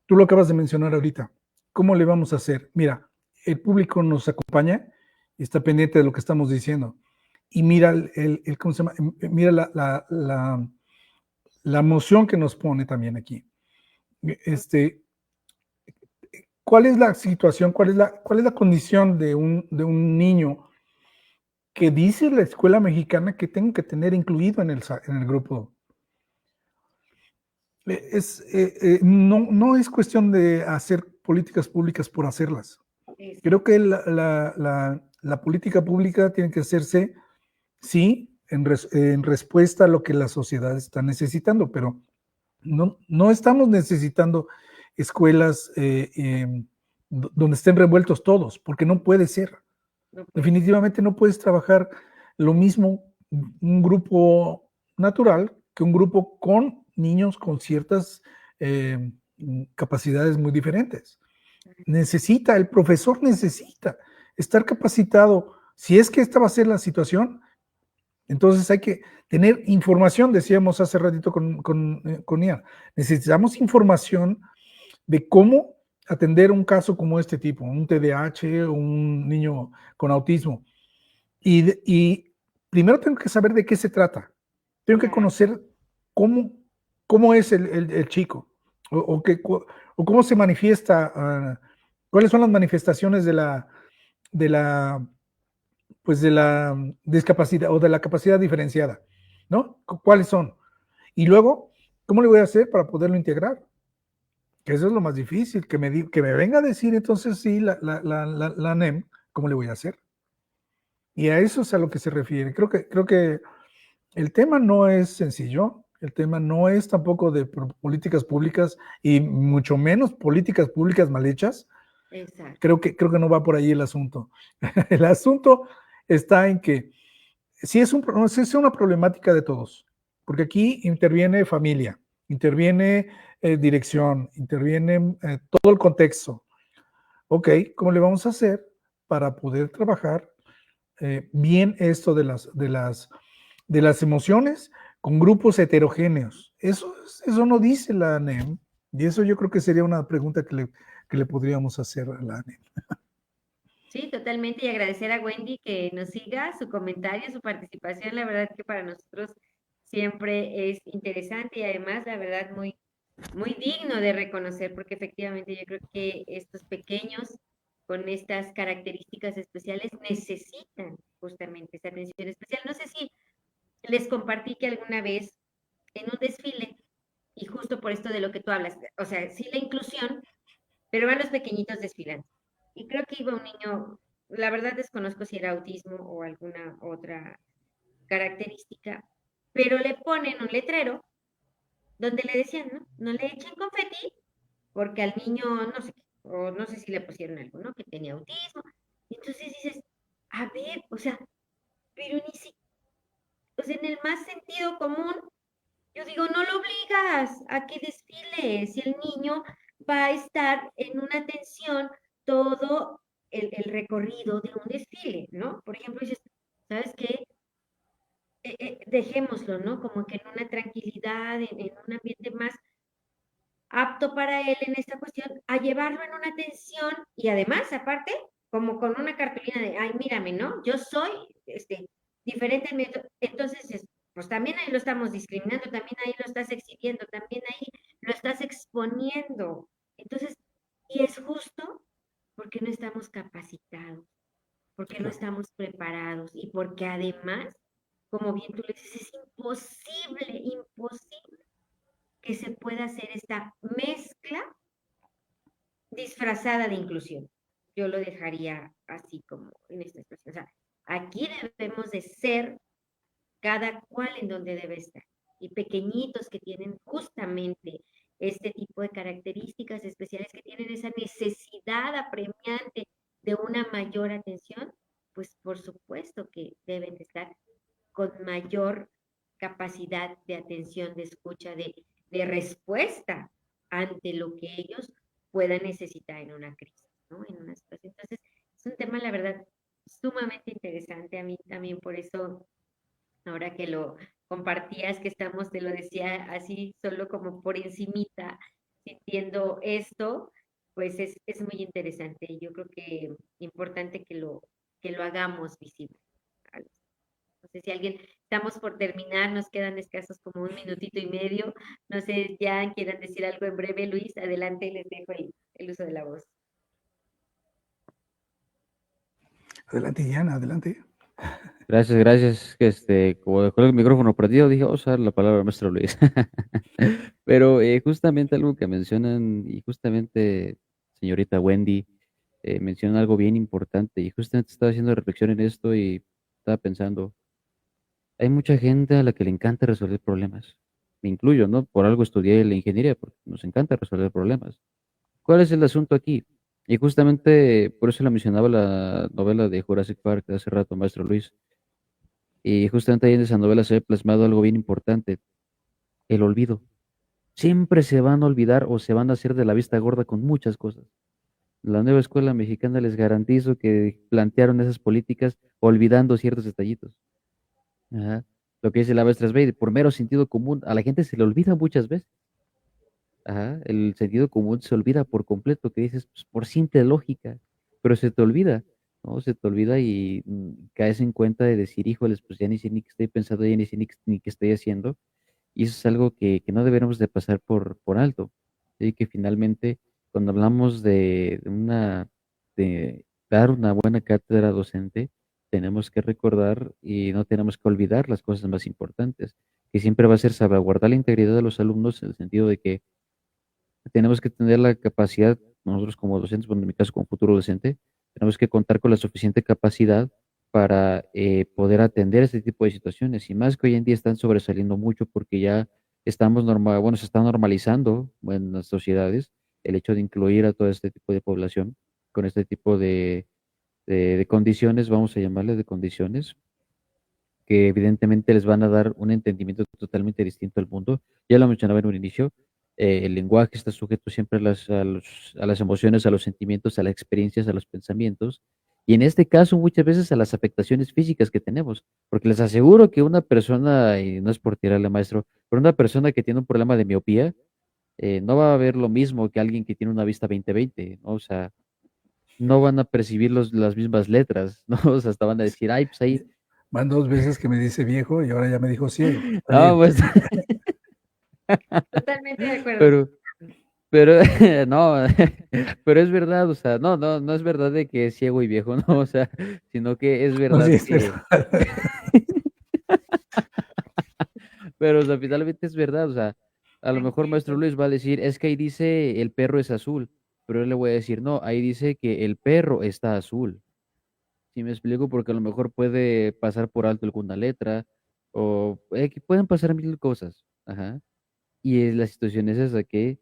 Tú lo acabas de mencionar ahorita. ¿Cómo le vamos a hacer? Mira, el público nos acompaña y está pendiente de lo que estamos diciendo. Y mira, ¿cómo se llama? Mira la emoción que nos pone también aquí. ¿Cuál es la situación, cuál es la condición de un niño que dice la escuela mexicana que tengo que tener incluido en el grupo? No es cuestión de hacer políticas públicas por hacerlas. Creo que la política pública tiene que hacerse, sí, en respuesta a lo que la sociedad está necesitando, pero no estamos necesitando escuelas donde estén revueltos todos, porque no puede ser. No puede. Definitivamente no puedes trabajar lo mismo un grupo natural que un grupo con niños con ciertas capacidades muy diferentes. El profesor necesita estar capacitado. Si es que esta va a ser la situación, entonces hay que tener información, decíamos hace ratito con Ian. Necesitamos información de cómo atender un caso como este tipo, un TDAH o un niño con autismo. Y primero tengo que saber de qué se trata. Tengo que conocer cómo es el chico. o cómo se manifiesta, cuáles son las manifestaciones de la, pues de la discapacidad o de la capacidad diferenciada, ¿no? ¿Cuáles son? Y luego, ¿cómo le voy a hacer para poderlo integrar? Que eso es lo más difícil, que me venga a decir entonces sí, la NEM, ¿cómo le voy a hacer? Y a eso es a lo que se refiere. Creo que el tema no es sencillo, el tema no es tampoco de políticas públicas y mucho menos políticas públicas mal hechas. Exacto. Creo que no va por ahí el asunto. El asunto está en que sí es una problemática de todos, porque aquí interviene familia, interviene dirección, interviene todo el contexto. Ok, ¿cómo le vamos a hacer para poder trabajar bien esto de las emociones con grupos heterogéneos? Eso no dice la ANEM, y eso yo creo que sería una pregunta que le podríamos hacer a la ANEM. Sí, totalmente, y agradecer a Wendy que nos siga, su comentario, su participación, la verdad que para nosotros siempre es interesante y además, la verdad, muy, muy digno de reconocer, porque efectivamente yo creo que estos pequeños con estas características especiales necesitan justamente esa atención especial. No sé si les compartí que alguna vez en un desfile, y justo por esto de lo que tú hablas, o sea, sí la inclusión, pero van los pequeñitos desfilando. Y creo que iba un niño, la verdad desconozco si era autismo o alguna otra característica, pero le ponen un letrero donde le decían, ¿no? No le echen confeti porque al niño, no sé, o no sé si le pusieron algo, ¿no? Que tenía autismo. Y entonces dices, a ver, o sea, pero ni siquiera, o sea, en el más sentido común, yo digo, no lo obligas a que desfile si el niño va a estar en una tensión todo el recorrido de un desfile, ¿no? Por ejemplo, dices, ¿sabes qué? Dejémoslo, ¿no? Como que en una tranquilidad, en un ambiente más apto para él en esta cuestión, a llevarlo en una tensión y además, aparte, como con una cartulina de, ay, mírame, ¿no? Yo soy diferente. Entonces, pues también ahí lo estamos discriminando, también ahí lo estás exhibiendo, también ahí lo estás exponiendo. Entonces, y es justo porque no estamos capacitados, porque no Claro. estamos preparados y porque además, como bien tú le dices, es imposible, imposible que se pueda hacer esta mezcla disfrazada de inclusión. Yo lo dejaría así como en esta expresión. O sea, aquí debemos de ser cada cual en donde debe estar. Y pequeñitos que tienen justamente este tipo de características especiales, que tienen esa necesidad apremiante de una mayor atención, pues por supuesto que deben de estar con mayor capacidad de atención, de escucha, de respuesta ante lo que ellos puedan necesitar en una crisis, ¿no? En una situación. Entonces, es un tema, la verdad, sumamente interesante. A mí también por eso, ahora que lo compartías, que estamos, te lo decía así, solo como por encimita, sintiendo esto, pues es muy interesante. Yo creo que importante que lo hagamos visible. No sé si alguien, estamos por terminar, nos quedan escasos como un minutito y medio. No sé, ya quieran decir algo en breve, Luis, adelante, les dejo el uso de la voz. Adelante, Diana, adelante. Gracias, gracias. Como dejó el micrófono perdido, dije, vamos a dar la palabra al maestro Luis. Pero justamente algo que mencionan, y justamente señorita Wendy, mencionan algo bien importante, y justamente estaba haciendo reflexión en esto y estaba pensando, hay mucha gente a la que le encanta resolver problemas. Me incluyo, ¿no? Por algo estudié la ingeniería, porque nos encanta resolver problemas. ¿Cuál es el asunto aquí? Y justamente por eso la mencionaba la novela de Jurassic Park de hace rato, maestro Luis. Y justamente ahí en esa novela se ve plasmado algo bien importante, el olvido. Siempre se van a olvidar o se van a hacer de la vista gorda con muchas cosas. La nueva escuela mexicana les garantizo que plantearon esas políticas olvidando ciertos detallitos. Ajá. Lo que dice la maestra Sveid, por mero sentido común, a la gente se le olvida muchas veces. Ajá. El sentido común se olvida por completo, que dices, pues, por simple lógica, pero se te olvida, ¿no? Se te olvida y caes en cuenta de decir, híjoles, pues ya ni sé ni qué estoy pensando, ya ni sé ni qué estoy haciendo. Y eso es algo que no deberíamos de pasar por alto. Y que finalmente, cuando hablamos de dar una buena cátedra docente, tenemos que recordar y no tenemos que olvidar las cosas más importantes, que siempre va a ser salvaguardar la integridad de los alumnos en el sentido de que tenemos que tener la capacidad, nosotros como docentes, bueno, en mi caso como futuro docente, tenemos que contar con la suficiente capacidad para poder atender este tipo de situaciones. Y más que hoy en día están sobresaliendo mucho porque ya bueno, se está normalizando en las sociedades el hecho de incluir a todo este tipo de población con este tipo de condiciones, vamos a llamarle de condiciones, que evidentemente les van a dar un entendimiento totalmente distinto al mundo. Ya lo mencionaba en un inicio, el lenguaje está sujeto siempre a las emociones, a los sentimientos, a las experiencias, a los pensamientos, y en este caso muchas veces a las afectaciones físicas que tenemos, porque les aseguro que una persona, y no es por tirarle maestro, pero una persona que tiene un problema de miopía, no va a ver lo mismo que alguien que tiene una vista 20/20, ¿no? O sea, no van a percibir las mismas letras, ¿no? O sea, hasta van a decir, ay, pues ahí. Van 2 veces que me dice viejo y ahora ya me dijo ciego. Está No, bien. pues, Totalmente de acuerdo. pero, pero, no, pero es verdad, o sea, no es verdad de que es ciego y viejo, no, o sea, sino que es No, verdad sí, es que, verdad. pero, o sea, finalmente es verdad, o sea, a lo mejor maestro Entiendo. Luis va a decir, es que ahí dice el perro es azul, pero yo le voy a decir, no, ahí dice que el perro está azul. ¿Sí me explico? Porque a lo mejor puede pasar por alto alguna letra, o que pueden pasar mil cosas, ajá. Y la situación es esa, que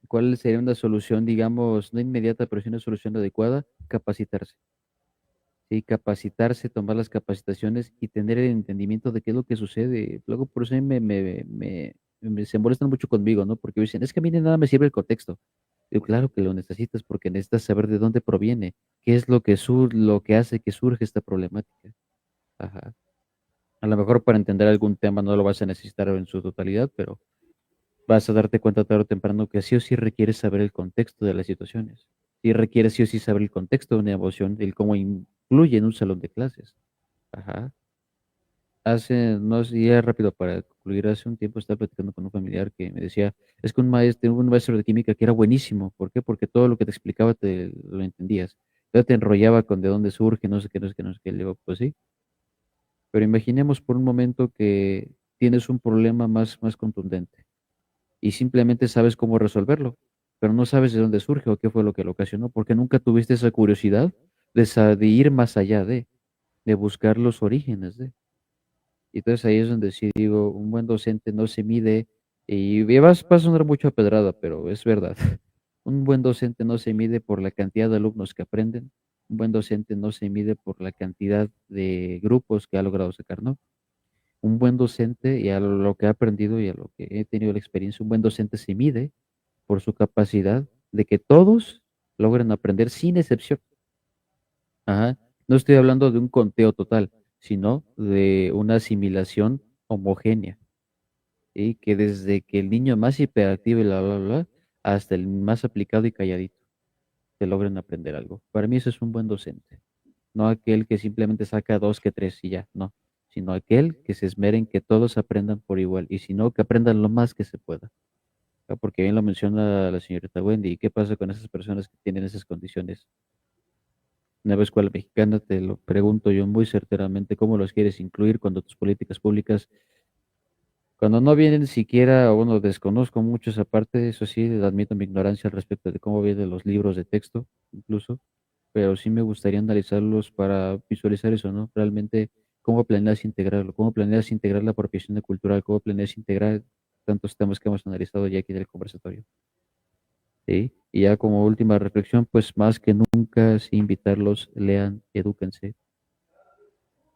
¿cuál sería una solución, digamos, no inmediata, pero sí una solución adecuada? Capacitarse. Sí, capacitarse, tomar las capacitaciones y tener el entendimiento de qué es lo que sucede. Luego, por eso a mí se molestan mucho conmigo, ¿no? Porque dicen, es que a mí de nada me sirve el contexto. Digo, claro que lo necesitas porque necesitas saber de dónde proviene, qué es lo que hace que surge esta problemática. Ajá. A lo mejor para entender algún tema no lo vas a necesitar en su totalidad, pero vas a darte cuenta tarde o temprano que sí o sí requieres saber el contexto de las situaciones. Sí requieres sí o sí saber el contexto de una emoción, el cómo influye en un salón de clases. Ajá. No sé, ya rápido para concluir, hace un tiempo estaba platicando con un familiar que me decía, es que un maestro de química que era buenísimo. ¿Por qué? Porque todo lo que te explicaba te lo entendías. Ya te enrollaba con de dónde surge, no sé qué, no sé qué, no sé qué. Le digo, pues sí, pero imaginemos por un momento que tienes un problema más contundente y simplemente sabes cómo resolverlo, pero no sabes de dónde surge o qué fue lo que lo ocasionó, porque nunca tuviste esa curiosidad de ir más allá de buscar los orígenes de. Y entonces ahí es donde sí digo, un buen docente no se mide, y va a sonar mucho a pedrada, pero es verdad. Un buen docente no se mide por la cantidad de alumnos que aprenden, un buen docente no se mide por la cantidad de grupos que ha logrado sacar, ¿no? Un buen docente, y a lo que he aprendido y a lo que he tenido la experiencia, un buen docente se mide por su capacidad de que todos logren aprender sin excepción. Ajá. No estoy hablando de un conteo total, sino de una asimilación homogénea. Y que desde que el niño más hiperactivo y bla, hasta el más aplicado y calladito, que logren aprender algo. Para mí eso es un buen docente. No aquel que simplemente saca dos que tres y ya, no. Sino aquel que se esmere en que todos aprendan por igual. Y si no, que aprendan lo más que se pueda. Porque bien lo menciona la señorita Wendy. ¿Qué pasa con esas personas que tienen esas condiciones? Nueva escuela mexicana, te lo pregunto yo muy certeramente, ¿cómo los quieres incluir cuando tus políticas públicas, cuando no vienen siquiera, o bueno, desconozco mucho esa parte, eso sí, admito mi ignorancia al respecto de cómo vienen los libros de texto, incluso, pero sí me gustaría analizarlos para visualizar eso, ¿no? Realmente, ¿cómo planeas integrarlo? ¿Cómo planeas integrar la apropiación cultural? ¿Cómo planeas integrar tantos temas que hemos analizado ya aquí en el conversatorio? ¿Sí? Y ya como última reflexión, pues más que nunca, sí invitarlos, lean, edúquense.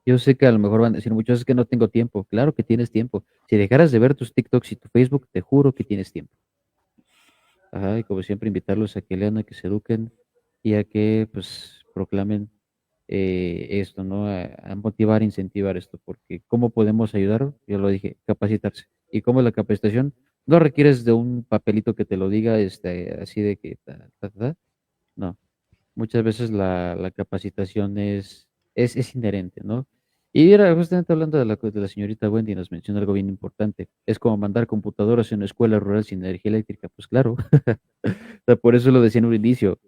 Yo sé que a lo mejor van a decir muchos, es que no tengo tiempo. Claro que tienes tiempo. Si dejaras de ver tus TikToks y tu Facebook, te juro que tienes tiempo. Ajá, y como siempre, invitarlos a que lean, a que se eduquen y a que pues proclamen esto, ¿no? A motivar, incentivar esto, porque ¿cómo podemos ayudar? Yo lo dije, capacitarse. ¿Y cómo es la capacitación? No requieres de un papelito que te lo diga, así de que, no. Muchas veces la capacitación es inherente, ¿no? Y era justamente hablando de la señorita Wendy, nos menciona algo bien importante. Es como mandar computadoras en una escuela rural sin energía eléctrica. Pues claro, o sea, por eso lo decía en un inicio.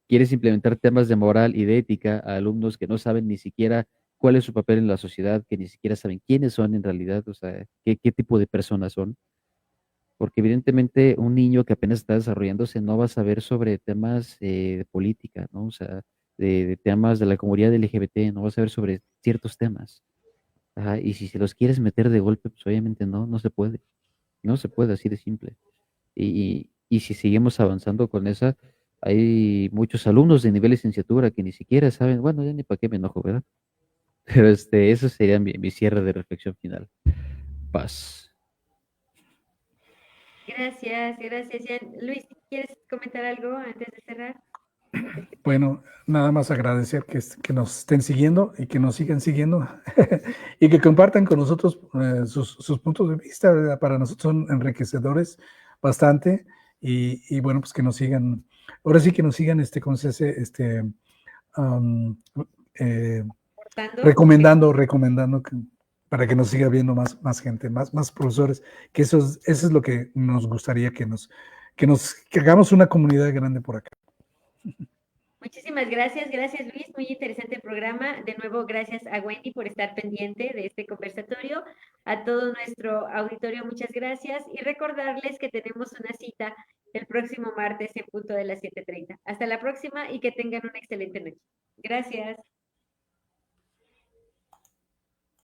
Quieres implementar temas de moral y de ética a alumnos que no saben ni siquiera cuál es su papel en la sociedad, que ni siquiera saben quiénes son en realidad, o sea, qué tipo de personas son. Porque evidentemente un niño que apenas está desarrollándose no va a saber sobre temas de política, ¿no? O sea, de temas de la comunidad LGBT, no va a saber sobre ciertos temas. Ajá, y si se los quieres meter de golpe, pues obviamente no se puede. No se puede, así de simple. Y si seguimos avanzando con esa, hay muchos alumnos de nivel licenciatura que ni siquiera saben, bueno, ya ni para qué me enojo, ¿verdad? Pero eso sería mi cierre de reflexión final. Paz. Gracias, gracias, Jan. Luis, ¿quieres comentar algo antes de cerrar? Bueno, nada más agradecer que nos estén siguiendo y que nos sigan siguiendo y que compartan con nosotros sus puntos de vista. ¿Verdad? Para nosotros son enriquecedores bastante y bueno, pues que nos sigan, ahora sí que nos sigan, ¿cómo se dice? Um, eh, Cortando. recomendando para que nos siga viendo más gente, más profesores, que eso es lo que nos gustaría que hagamos una comunidad grande por acá. Muchísimas gracias, gracias Luis, muy interesante el programa. De nuevo, gracias a Wendy por estar pendiente de este conversatorio. A todo nuestro auditorio, muchas gracias. Y recordarles que tenemos una cita el próximo martes en punto de las 7:30. Hasta la próxima y que tengan una excelente noche. Gracias.